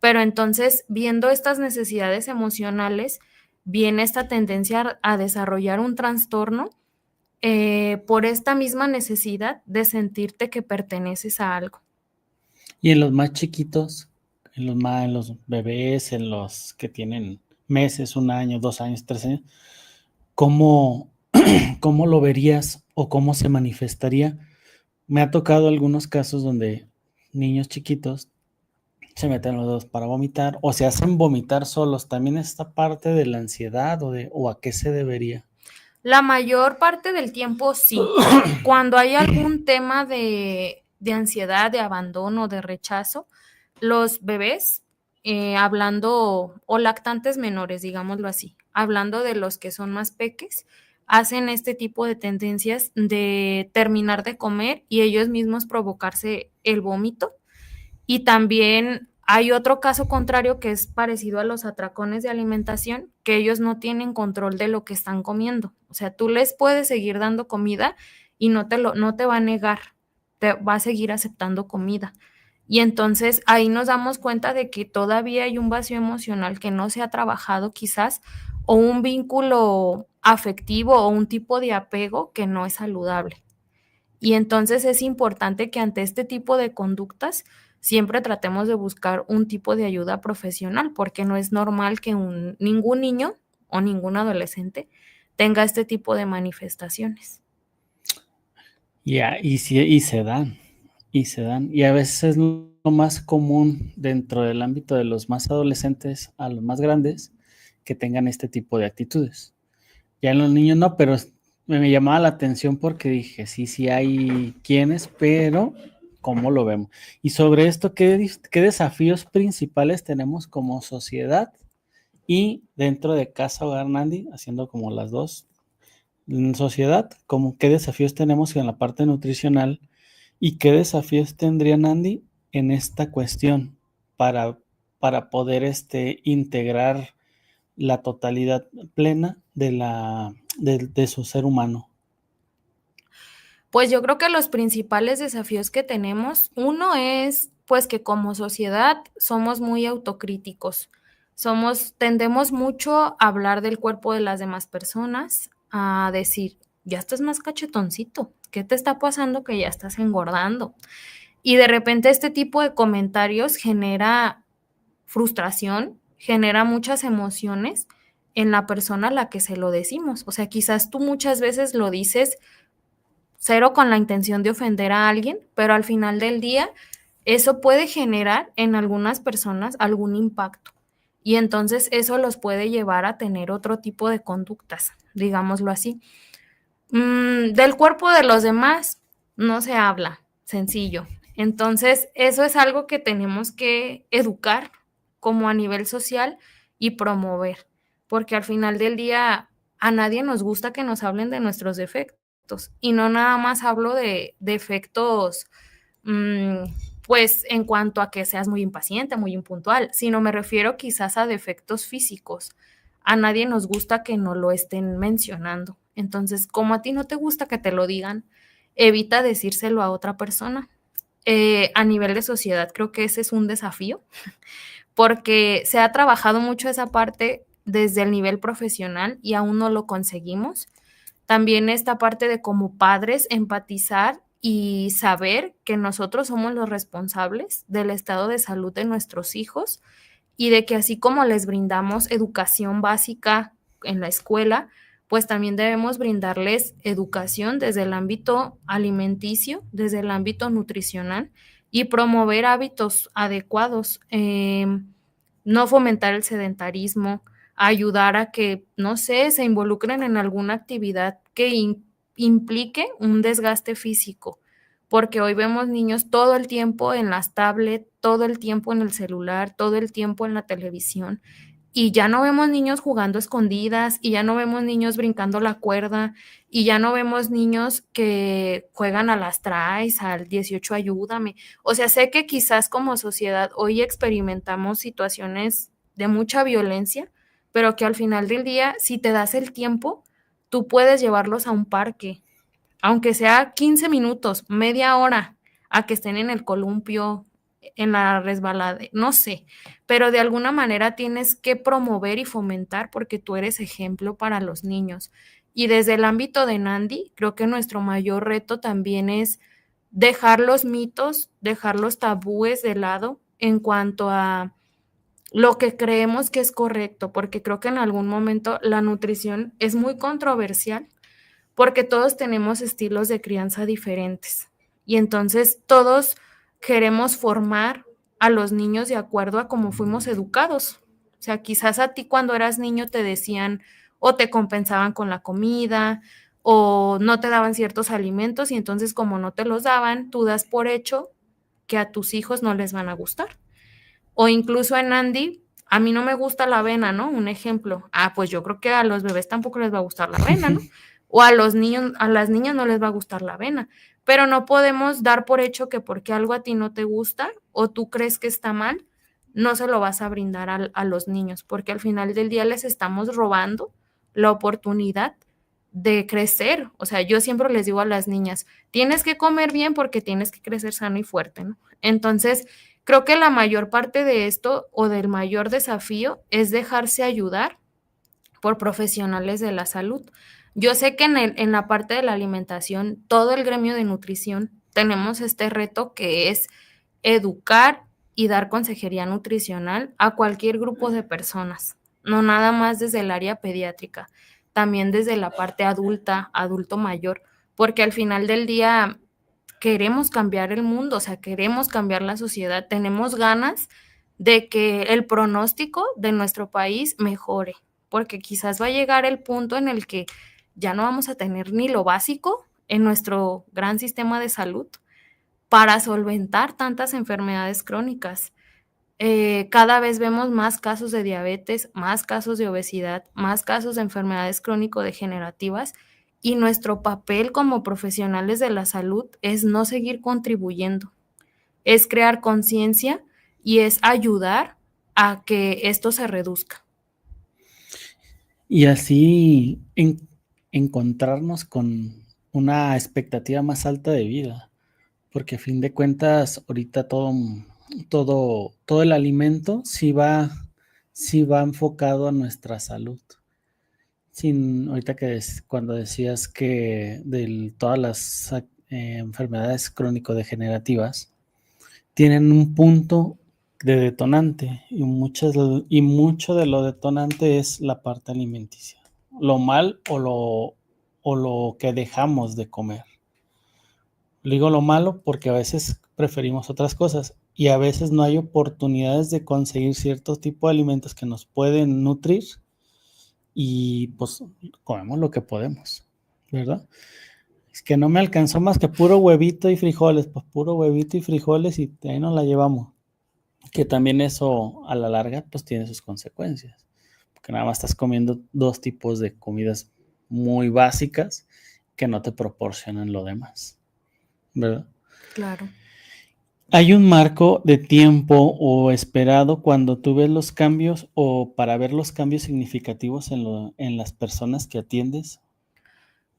Pero entonces, viendo estas necesidades emocionales, viene esta tendencia a desarrollar un trastorno por esta misma necesidad de sentirte que perteneces a algo. Y en los más chiquitos, en los bebés, en los que tienen meses, 1 año, 2 años, 3 años, ¿cómo, cómo lo verías o cómo se manifestaría? Me ha tocado algunos casos donde niños chiquitos se meten los dedos para vomitar o se hacen vomitar solos. También esta parte de la ansiedad o a qué se debería. La mayor parte del tiempo sí. Cuando hay algún tema de ansiedad, de abandono, de rechazo, los bebés, hablando, o lactantes menores, digámoslo así, hablando de los que son más peques, hacen este tipo de tendencias de terminar de comer y ellos mismos provocarse el vómito. Y también hay otro caso contrario que es parecido a los atracones de alimentación, que ellos no tienen control de lo que están comiendo. O sea, tú les puedes seguir dando comida y no te va a negar, te va a seguir aceptando comida. Y entonces ahí nos damos cuenta de que todavía hay un vacío emocional que no se ha trabajado quizás, o un vínculo afectivo o un tipo de apego que no es saludable. Y entonces es importante que ante este tipo de conductas siempre tratemos de buscar un tipo de ayuda profesional, porque no es normal que ningún niño o ningún adolescente tenga este tipo de manifestaciones. Y se dan. Y a veces es lo más común dentro del ámbito de los más adolescentes a los más grandes que tengan este tipo de actitudes. Ya en los niños no, pero me llamaba la atención porque dije, sí, sí hay quienes, pero ¿cómo lo vemos? Y sobre esto, ¿qué desafíos principales tenemos como sociedad y dentro de Casa Hogar Nandi, haciendo como las dos, en sociedad, como qué desafíos tenemos en la parte nutricional y qué desafíos tendría Nandi en esta cuestión para, para poder integrar la totalidad plena de su ser humano? Pues yo creo que los principales desafíos que tenemos, uno es pues que como sociedad somos muy autocríticos. Tendemos mucho a hablar del cuerpo de las demás personas, a decir, ya estás más cachetoncito, ¿qué te está pasando que ya estás engordando? Y de repente este tipo de comentarios genera frustración, genera muchas emociones en la persona a la que se lo decimos. O sea, quizás tú muchas veces lo dices cero con la intención de ofender a alguien, pero al final del día eso puede generar en algunas personas algún impacto y entonces eso los puede llevar a tener otro tipo de conductas, digámoslo así. Del cuerpo de los demás no se habla, sencillo. Entonces, eso es algo que tenemos que educar como a nivel social y promover, porque al final del día a nadie nos gusta que nos hablen de nuestros defectos y no nada más hablo de defectos, mm, pues en cuanto a que seas muy impaciente, muy impuntual, sino me refiero quizás a defectos físicos. A nadie nos gusta que no lo estén mencionando. Entonces, como a ti no te gusta que te lo digan, evita decírselo a otra persona. A nivel de sociedad, creo que ese es un desafío, porque se ha trabajado mucho esa parte desde el nivel profesional y aún no lo conseguimos. También esta parte de como padres empatizar y saber que nosotros somos los responsables del estado de salud de nuestros hijos y de que así como les brindamos educación básica en la escuela, pues también debemos brindarles educación desde el ámbito alimenticio, desde el ámbito nutricional y promover hábitos adecuados, no fomentar el sedentarismo, ayudar a que, no sé, se involucren en alguna actividad que implique un desgaste físico, porque hoy vemos niños todo el tiempo en las tablets, todo el tiempo en el celular, todo el tiempo en la televisión, y ya no vemos niños jugando escondidas, y ya no vemos niños brincando la cuerda, y ya no vemos niños que juegan a las traes, al 18 ayúdame. O sea, sé que quizás como sociedad hoy experimentamos situaciones de mucha violencia, pero que al final del día, si te das el tiempo, tú puedes llevarlos a un parque, aunque sea 15 minutos, media hora, a que estén en el columpio, en la resbalada, no sé, pero de alguna manera tienes que promover y fomentar porque tú eres ejemplo para los niños. Y desde el ámbito de Nandi, creo que nuestro mayor reto también es dejar los mitos, dejar los tabúes de lado en cuanto a lo que creemos que es correcto, porque creo que en algún momento la nutrición es muy controversial porque todos tenemos estilos de crianza diferentes y entonces todos queremos formar a los niños de acuerdo a cómo fuimos educados. O sea, quizás a ti cuando eras niño te decían o te compensaban con la comida o no te daban ciertos alimentos y entonces como no te los daban, tú das por hecho que a tus hijos no les van a gustar. O incluso en Andy, a mí no me gusta la avena, ¿no? Un ejemplo. Ah, pues yo creo que a los bebés tampoco les va a gustar la avena, ¿no? O a los niños, a las niñas no les va a gustar la avena. Pero no podemos dar por hecho que porque algo a ti no te gusta o tú crees que está mal, no se lo vas a brindar a los niños, porque al final del día les estamos robando la oportunidad de crecer. O sea, yo siempre les digo a las niñas, tienes que comer bien porque tienes que crecer sano y fuerte, ¿no? Entonces, creo que la mayor parte de esto o del mayor desafío es dejarse ayudar por profesionales de la salud. Yo sé que en la parte de la alimentación, todo el gremio de nutrición, tenemos este reto que es educar y dar consejería nutricional a cualquier grupo de personas, no nada más desde el área pediátrica, también desde la parte adulta, adulto mayor, porque al final del día queremos cambiar el mundo, o sea, queremos cambiar la sociedad, tenemos ganas de que el pronóstico de nuestro país mejore, porque quizás va a llegar el punto en el que ya no vamos a tener ni lo básico en nuestro gran sistema de salud para solventar tantas enfermedades crónicas. Cada vez vemos más casos de diabetes, más casos de obesidad, más casos de enfermedades crónico-degenerativas y nuestro papel como profesionales de la salud es no seguir contribuyendo, es crear conciencia y es ayudar a que esto se reduzca. Y así encontrarnos con una expectativa más alta de vida, porque a fin de cuentas ahorita todo el alimento sí va enfocado a nuestra salud. Ahorita cuando decías que todas las enfermedades crónico-degenerativas tienen un punto de detonante y mucho de lo detonante es la parte alimenticia, lo mal o lo que dejamos de comer. Digo lo malo porque a veces preferimos otras cosas y a veces no hay oportunidades de conseguir cierto tipo de alimentos que nos pueden nutrir y pues comemos lo que podemos, ¿verdad? Es que no me alcanzó más que puro huevito y frijoles, pues puro huevito y frijoles y ahí nos la llevamos. Que también eso a la larga pues tiene sus consecuencias, porque nada más estás comiendo dos tipos de comidas muy básicas que no te proporcionan lo demás, ¿verdad? Claro. ¿Hay un marco de tiempo o esperado cuando tú ves los cambios o para ver los cambios significativos en las personas que atiendes?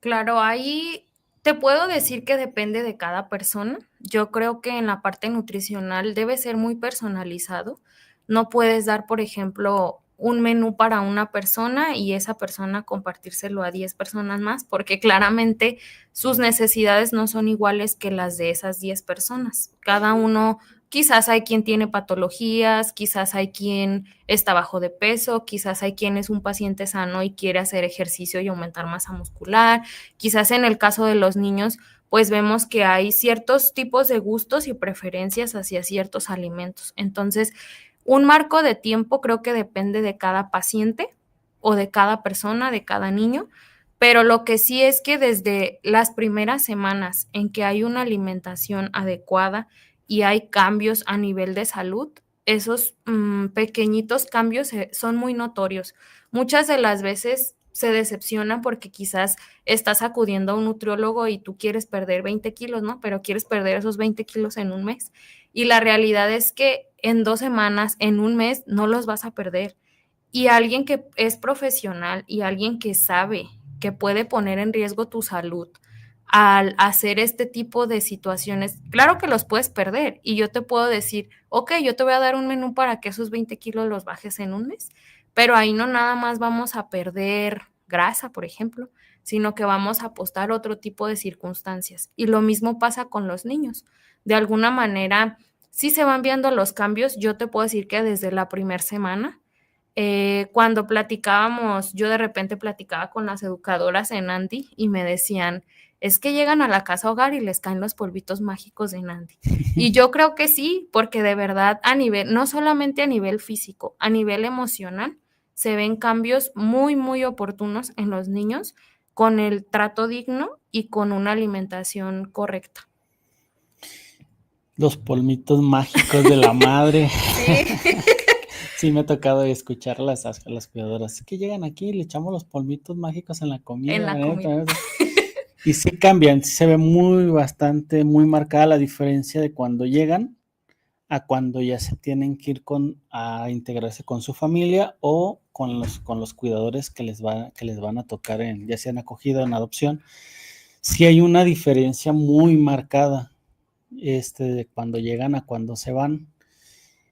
Claro, ahí te puedo decir que depende de cada persona. Yo creo que en la parte nutricional debe ser muy personalizado. No puedes dar, por ejemplo, un menú para una persona y esa persona compartírselo a 10 personas más, porque claramente sus necesidades no son iguales que las de esas 10 personas. Cada uno, quizás hay quien tiene patologías, quizás hay quien está bajo de peso, quizás hay quien es un paciente sano y quiere hacer ejercicio y aumentar masa muscular. Quizás en el caso de los niños, pues vemos que hay ciertos tipos de gustos y preferencias hacia ciertos alimentos. Entonces, un marco de tiempo creo que depende de cada paciente o de cada persona, de cada niño, pero lo que sí es que desde las primeras semanas en que hay una alimentación adecuada y hay cambios a nivel de salud, esos pequeñitos cambios son muy notorios. Muchas de las veces se decepcionan porque quizás estás acudiendo a un nutriólogo y tú quieres perder 20 kilos, ¿no? Pero quieres perder esos 20 kilos en un mes. Y la realidad es que en 2 semanas, en un mes, no los vas a perder. Y alguien que es profesional y alguien que sabe que puede poner en riesgo tu salud al hacer este tipo de situaciones, claro que los puedes perder y yo te puedo decir, ok, yo te voy a dar un menú para que esos 20 kilos los bajes en un mes, pero ahí no nada más vamos a perder grasa, por ejemplo, sino que vamos a apostar otro tipo de circunstancias. Y lo mismo pasa con los niños. De alguna manera, si se van viendo los cambios, yo te puedo decir que desde la primera semana, cuando platicábamos, yo de repente platicaba con las educadoras en Andy y me decían, es que llegan a la casa hogar y les caen los polvitos mágicos de Andy. Y yo creo que sí, porque de verdad a nivel, no solamente a nivel físico, a nivel emocional, se ven cambios muy, muy oportunos en los niños con el trato digno y con una alimentación correcta. Los polvitos mágicos de la madre. Sí. Sí, me ha tocado escuchar a las cuidadoras que llegan aquí y le echamos los polvitos mágicos en la comida. En la comida. Y sí cambian, sí se ve muy marcada la diferencia de cuando llegan a cuando ya se tienen que ir a integrarse con su familia o con los cuidadores que les van a tocar ya sea en acogida o en adopción. Sí hay una diferencia muy marcada de cuando llegan a cuando se van.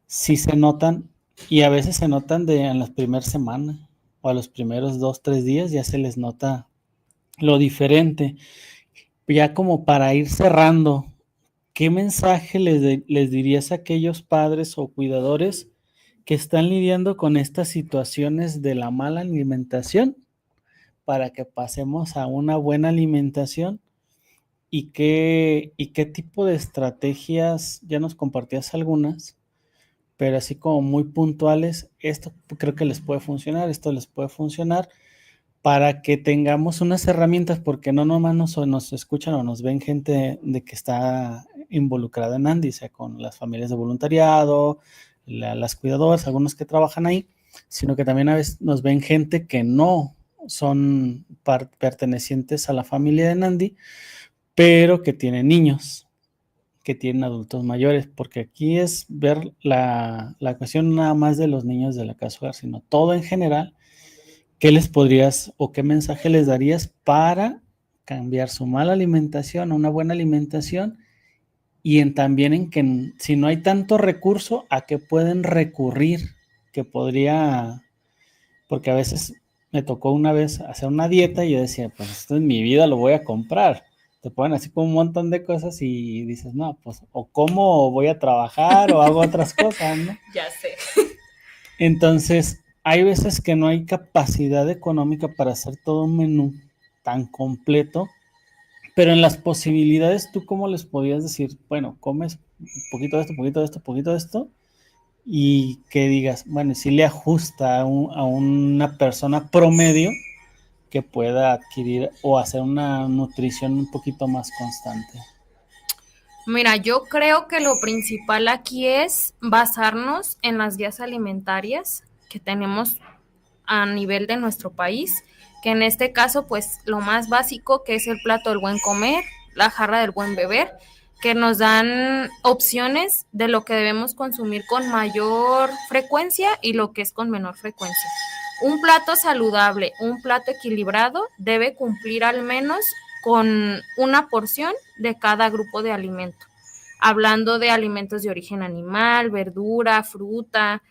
Sí se notan y a veces se notan en las primeras semanas o a los primeros 2, 3 días ya se les nota lo diferente. Ya como para ir cerrando, ¿qué mensaje les dirías a aquellos padres o cuidadores que están lidiando con estas situaciones de la mala alimentación para que pasemos a una buena alimentación? ¿Y qué tipo de estrategias? Ya nos compartías algunas, pero así como muy puntuales, esto creo que les puede funcionar, esto les puede funcionar para que tengamos unas herramientas, porque no nomás nos escuchan o nos ven gente de que está involucrada en Andy, sea con las familias de voluntariado, las cuidadoras, algunos que trabajan ahí, sino que también a veces nos ven gente que no son pertenecientes a la familia de Andy, pero que tienen niños, que tienen adultos mayores, porque aquí es ver la cuestión nada más de los niños de la casa hogar, sino todo en general. ¿Qué les podrías o qué mensaje les darías para cambiar su mala alimentación a una buena alimentación? Y también en que si no hay tanto recurso, ¿a qué pueden recurrir? Que podría, porque a veces me tocó una vez hacer una dieta y yo decía, pues esto en mi vida lo voy a comprar. Te ponen así como un montón de cosas y dices, no, pues o como voy a trabajar o hago otras cosas, ¿no? Ya sé. Entonces, hay veces que no hay capacidad económica para hacer todo un menú tan completo, pero en las posibilidades, ¿tú cómo les podías decir? Bueno, comes un poquito de esto, poquito de esto, poquito de esto, y que digas, bueno, si le ajusta a una persona promedio que pueda adquirir o hacer una nutrición un poquito más constante. Mira, yo creo que lo principal aquí es basarnos en las guías alimentarias que tenemos a nivel de nuestro país, que en este caso, pues lo más básico que es el plato del buen comer, la jarra del buen beber, que nos dan opciones de lo que debemos consumir con mayor frecuencia y lo que es con menor frecuencia. un plato saludable, un plato equilibrado debe cumplir al menos con una porción de cada grupo de alimento. Hablando de alimentos de origen animal, verdura, fruta,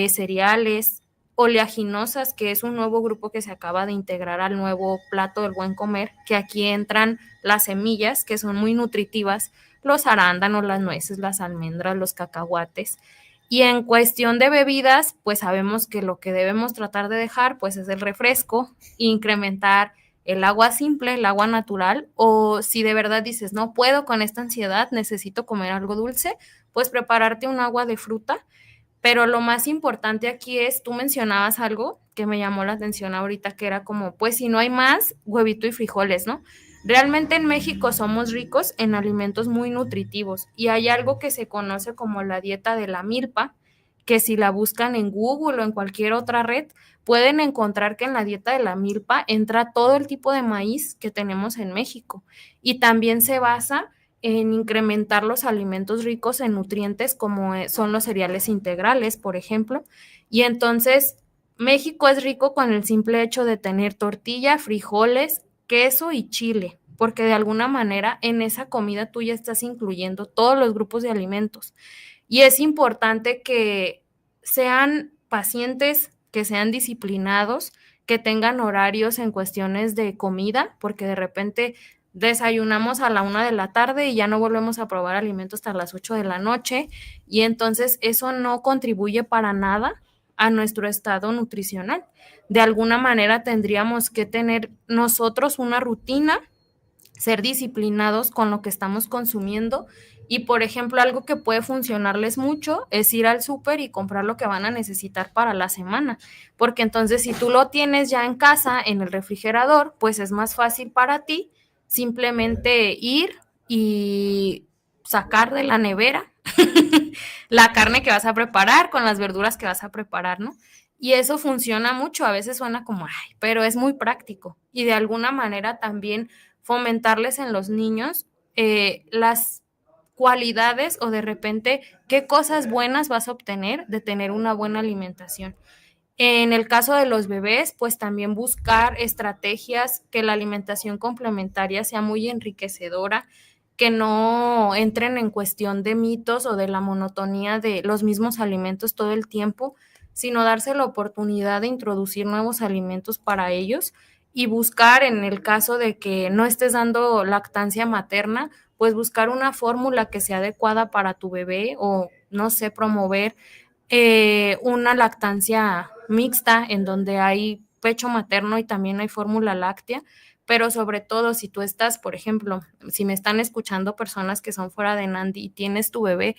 cereales, oleaginosas, que es un nuevo grupo que se acaba de integrar al nuevo plato del buen comer, que aquí entran las semillas, que son muy nutritivas, los arándanos, las nueces, las almendras, los cacahuates. Y en cuestión de bebidas, pues sabemos que lo que debemos tratar de dejar, pues es el refresco, incrementar el agua simple, el agua natural, o si de verdad dices, no puedo con esta ansiedad, necesito comer algo dulce, pues prepararte un agua de fruta. Pero lo más importante aquí es, tú mencionabas algo que me llamó la atención ahorita, que era como, pues si no hay más, huevito y frijoles, ¿no? Realmente en México somos ricos en alimentos muy nutritivos y hay algo que se conoce como la dieta de la milpa, que si la buscan en Google o en cualquier otra red, pueden encontrar que en la dieta de la milpa entra todo el tipo de maíz que tenemos en México y también se basa en incrementar los alimentos ricos en nutrientes como son los cereales integrales, por ejemplo. Y entonces México es rico con el simple hecho de tener tortilla, frijoles, queso y chile, porque de alguna manera en esa comida tú ya estás incluyendo todos los grupos de alimentos. Y es importante que sean pacientes, que sean disciplinados, que tengan horarios en cuestiones de comida, porque de repente desayunamos a la 1 de la tarde y ya no volvemos a probar alimentos hasta las 8 de la noche y entonces eso no contribuye para nada a nuestro estado nutricional. De alguna manera tendríamos que tener nosotros una rutina, ser disciplinados con lo que estamos consumiendo y, por ejemplo, algo que puede funcionarles mucho es ir al súper y comprar lo que van a necesitar para la semana, porque entonces si tú lo tienes ya en casa, en el refrigerador, pues es más fácil para ti simplemente ir y sacar de la nevera la carne que vas a preparar con las verduras que vas a preparar, ¿no? Y eso funciona mucho, a veces suena como, ay, pero es muy práctico. Y de alguna manera también fomentarles en los niños las cualidades o de repente qué cosas buenas vas a obtener de tener una buena alimentación. En el caso de los bebés, pues también buscar estrategias que la alimentación complementaria sea muy enriquecedora, que no entren en cuestión de mitos o de la monotonía de los mismos alimentos todo el tiempo, sino darse la oportunidad de introducir nuevos alimentos para ellos y buscar, en el caso de que no estés dando lactancia materna, pues buscar una fórmula que sea adecuada para tu bebé o, no sé, promover una lactancia mixta en donde hay pecho materno y también hay fórmula láctea, pero sobre todo si tú estás, por ejemplo, si me están escuchando personas que son fuera de Nandi y tienes tu bebé,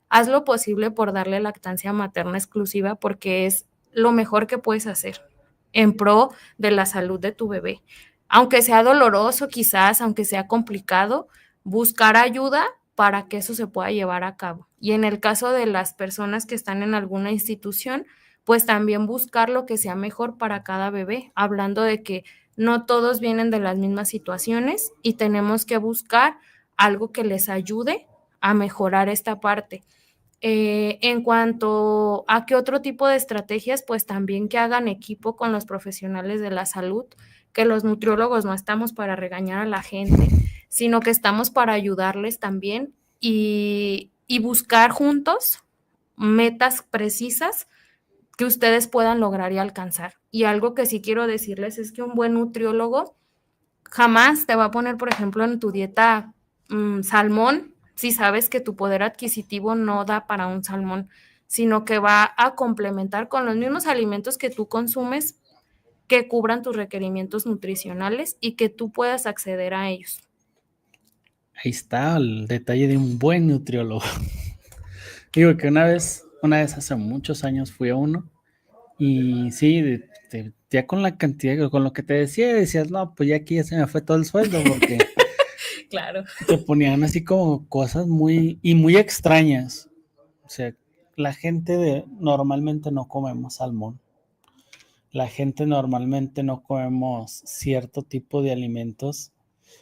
haz lo posible por darle lactancia materna exclusiva porque es lo mejor que puedes hacer en pro de la salud de tu bebé. Aunque sea doloroso quizás, aunque sea complicado, buscar ayuda para que eso se pueda llevar a cabo. Y en el caso de las personas que están en alguna institución, pues también buscar lo que sea mejor para cada bebé, hablando de que no todos vienen de las mismas situaciones y tenemos que buscar algo que les ayude a mejorar esta parte. En cuanto a qué otro tipo de estrategias, pues también que hagan equipo con los profesionales de la salud, que los nutriólogos no estamos para regañar a la gente, sino que estamos para ayudarles también y buscar juntos metas precisas que ustedes puedan lograr y alcanzar. Y algo que sí quiero decirles es que un buen nutriólogo jamás te va a poner, por ejemplo, en tu dieta salmón, si sabes que tu poder adquisitivo no da para un salmón, sino que va a complementar con los mismos alimentos que tú consumes que cubran tus requerimientos nutricionales y que tú puedas acceder a ellos. Ahí está el detalle de un buen nutriólogo. Digo que una vez hace muchos años fui a uno y sí, ya con la cantidad, con lo que te decías, no, pues ya aquí ya se me fue todo el sueldo porque Claro. te ponían así como cosas muy extrañas. O sea, la gente normalmente no comemos salmón. La gente normalmente no comemos cierto tipo de alimentos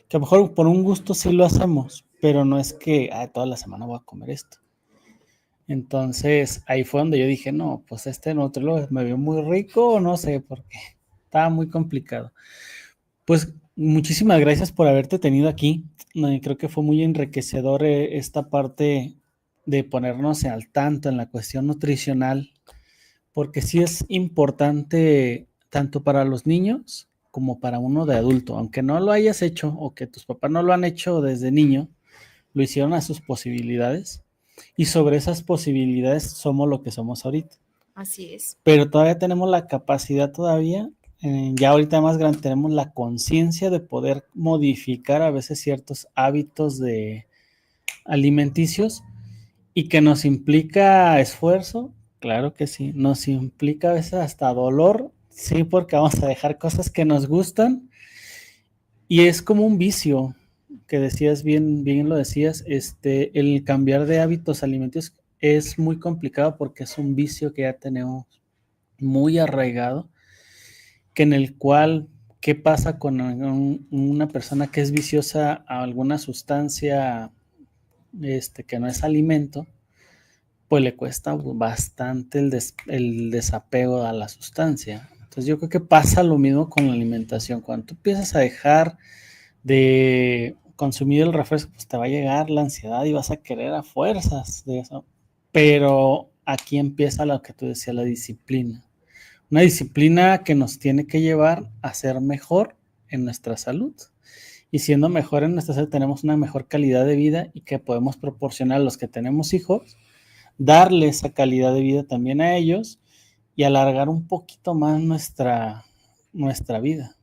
que a lo mejor por un gusto sí lo hacemos, pero no es que toda la semana voy a comer esto. Entonces, ahí fue donde yo dije, no, pues este nutriólogo me vio muy rico, no sé, porque estaba muy complicado. Pues muchísimas gracias por haberte tenido aquí. Creo que fue muy enriquecedor esta parte de ponernos al tanto en la cuestión nutricional, porque sí es importante tanto para los niños como para uno de adulto, aunque no lo hayas hecho o que tus papás no lo han hecho desde niño, lo hicieron a sus posibilidades y sobre esas posibilidades somos lo que somos ahorita. Así es. Pero todavía tenemos la capacidad todavía, ya ahorita más grande, tenemos la conciencia de poder modificar a veces ciertos hábitos de alimenticios y que nos implica esfuerzo, claro que sí, nos implica a veces hasta dolor, sí, porque vamos a dejar cosas que nos gustan y es como un vicio, que decías bien lo decías, el cambiar de hábitos alimenticios es muy complicado porque es un vicio que ya tenemos muy arraigado, que en el cual, ¿qué pasa con una persona que es viciosa a alguna sustancia que no es alimento? Pues le cuesta bastante el desapego a la sustancia. Entonces yo creo que pasa lo mismo con la alimentación. Cuando tú empiezas a dejar de consumir el refresco, pues te va a llegar la ansiedad y vas a querer a fuerzas de eso. Pero aquí empieza lo que tú decías, la disciplina. Una disciplina que nos tiene que llevar a ser mejor en nuestra salud. Y siendo mejor en nuestra salud, tenemos una mejor calidad de vida y que podemos proporcionar a los que tenemos hijos, darle esa calidad de vida también a ellos y alargar un poquito más nuestra vida,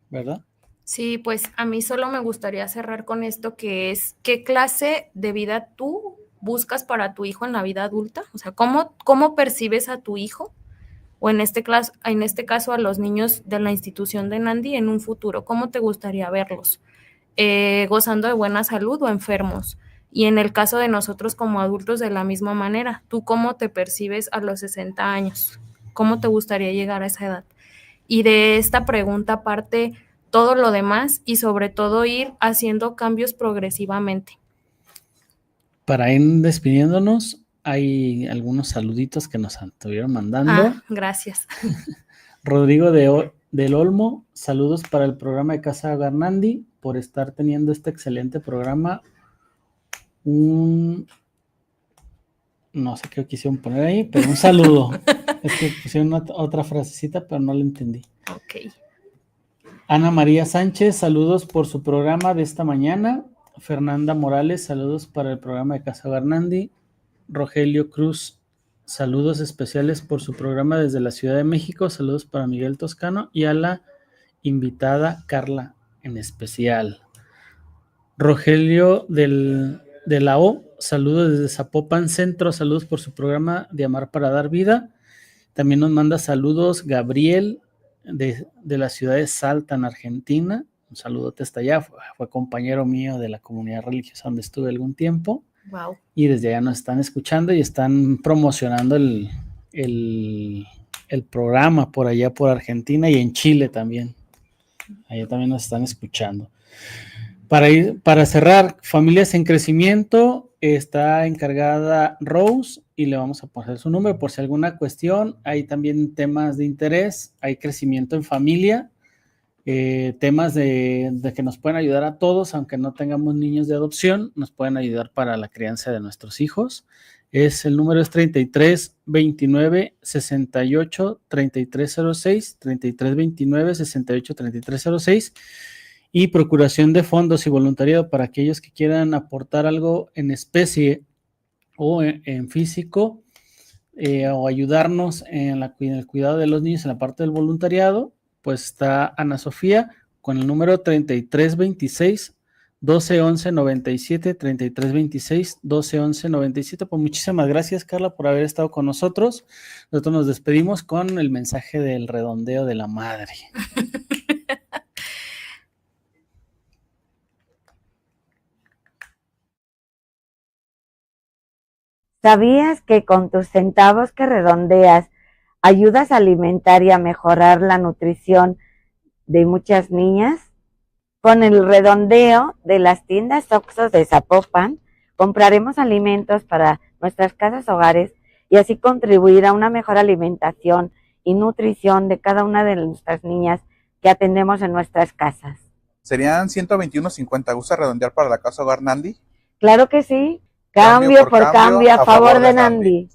¿verdad? Sí, pues a mí solo me gustaría cerrar con esto, que es, ¿qué clase de vida tú buscas para tu hijo en la vida adulta? O sea, ¿cómo percibes a tu hijo? O en este caso a los niños de la institución de Nandi en un futuro, ¿cómo te gustaría verlos? ¿Gozando de buena salud o enfermos? Y en el caso de nosotros como adultos, de la misma manera, ¿tú cómo te percibes a los 60 años? ¿Cómo te gustaría llegar a esa edad? Y de esta pregunta parte todo lo demás y sobre todo ir haciendo cambios progresivamente. Para ir despidiéndonos, hay algunos saluditos que nos estuvieron mandando. Gracias. Rodrigo del Olmo, saludos para el programa de Casa Bernandi por estar teniendo este excelente programa. No sé qué quisieron poner ahí, pero un saludo. Es que pusieron otra frasecita, pero no la entendí. Ok. Ana María Sánchez, saludos por su programa de esta mañana. Fernanda Morales, saludos para el programa de Casa Bernandi. Rogelio Cruz, saludos especiales por su programa desde la Ciudad de México. Saludos para Miguel Toscano y a la invitada Carla en especial. Rogelio de la O, saludos desde Zapopan Centro. Saludos por su programa de Amar para Dar Vida. También nos manda saludos Gabriel de la ciudad de Salta, en Argentina. Un saludote hasta allá. Fue compañero mío de la comunidad religiosa donde estuve algún tiempo. Wow. Y desde allá nos están escuchando y están promocionando el programa por allá por Argentina y en Chile también. Allá también nos están escuchando. Para cerrar, Familias en Crecimiento, está encargada Rose y le vamos a poner su número por si alguna cuestión. Hay también temas de interés, hay crecimiento en familia, temas de que nos pueden ayudar a todos, aunque no tengamos niños de adopción, nos pueden ayudar para la crianza de nuestros hijos. El número es 33 29 68 3306, 33 29 68 3306. Y procuración de fondos y voluntariado para aquellos que quieran aportar algo en especie o en físico, o ayudarnos en el cuidado de los niños en la parte del voluntariado. Pues está Ana Sofía con el número 3326 1211 97, 3326 1211 97. Pues muchísimas gracias, Carla, por haber estado con nosotros. Nosotros nos despedimos con el mensaje del redondeo de la madre. ¿Sabías que con tus centavos que redondeas ayudas a alimentar y a mejorar la nutrición de muchas niñas? Con el redondeo de las tiendas Oxxo de Zapopan, compraremos alimentos para nuestras casas hogares y así contribuir a una mejor alimentación y nutrición de cada una de nuestras niñas que atendemos en nuestras casas. Serían 121.50. ¿Gusta redondear para la casa hogar Nandi? Claro que sí. Cambio por cambio a favor de Nandi.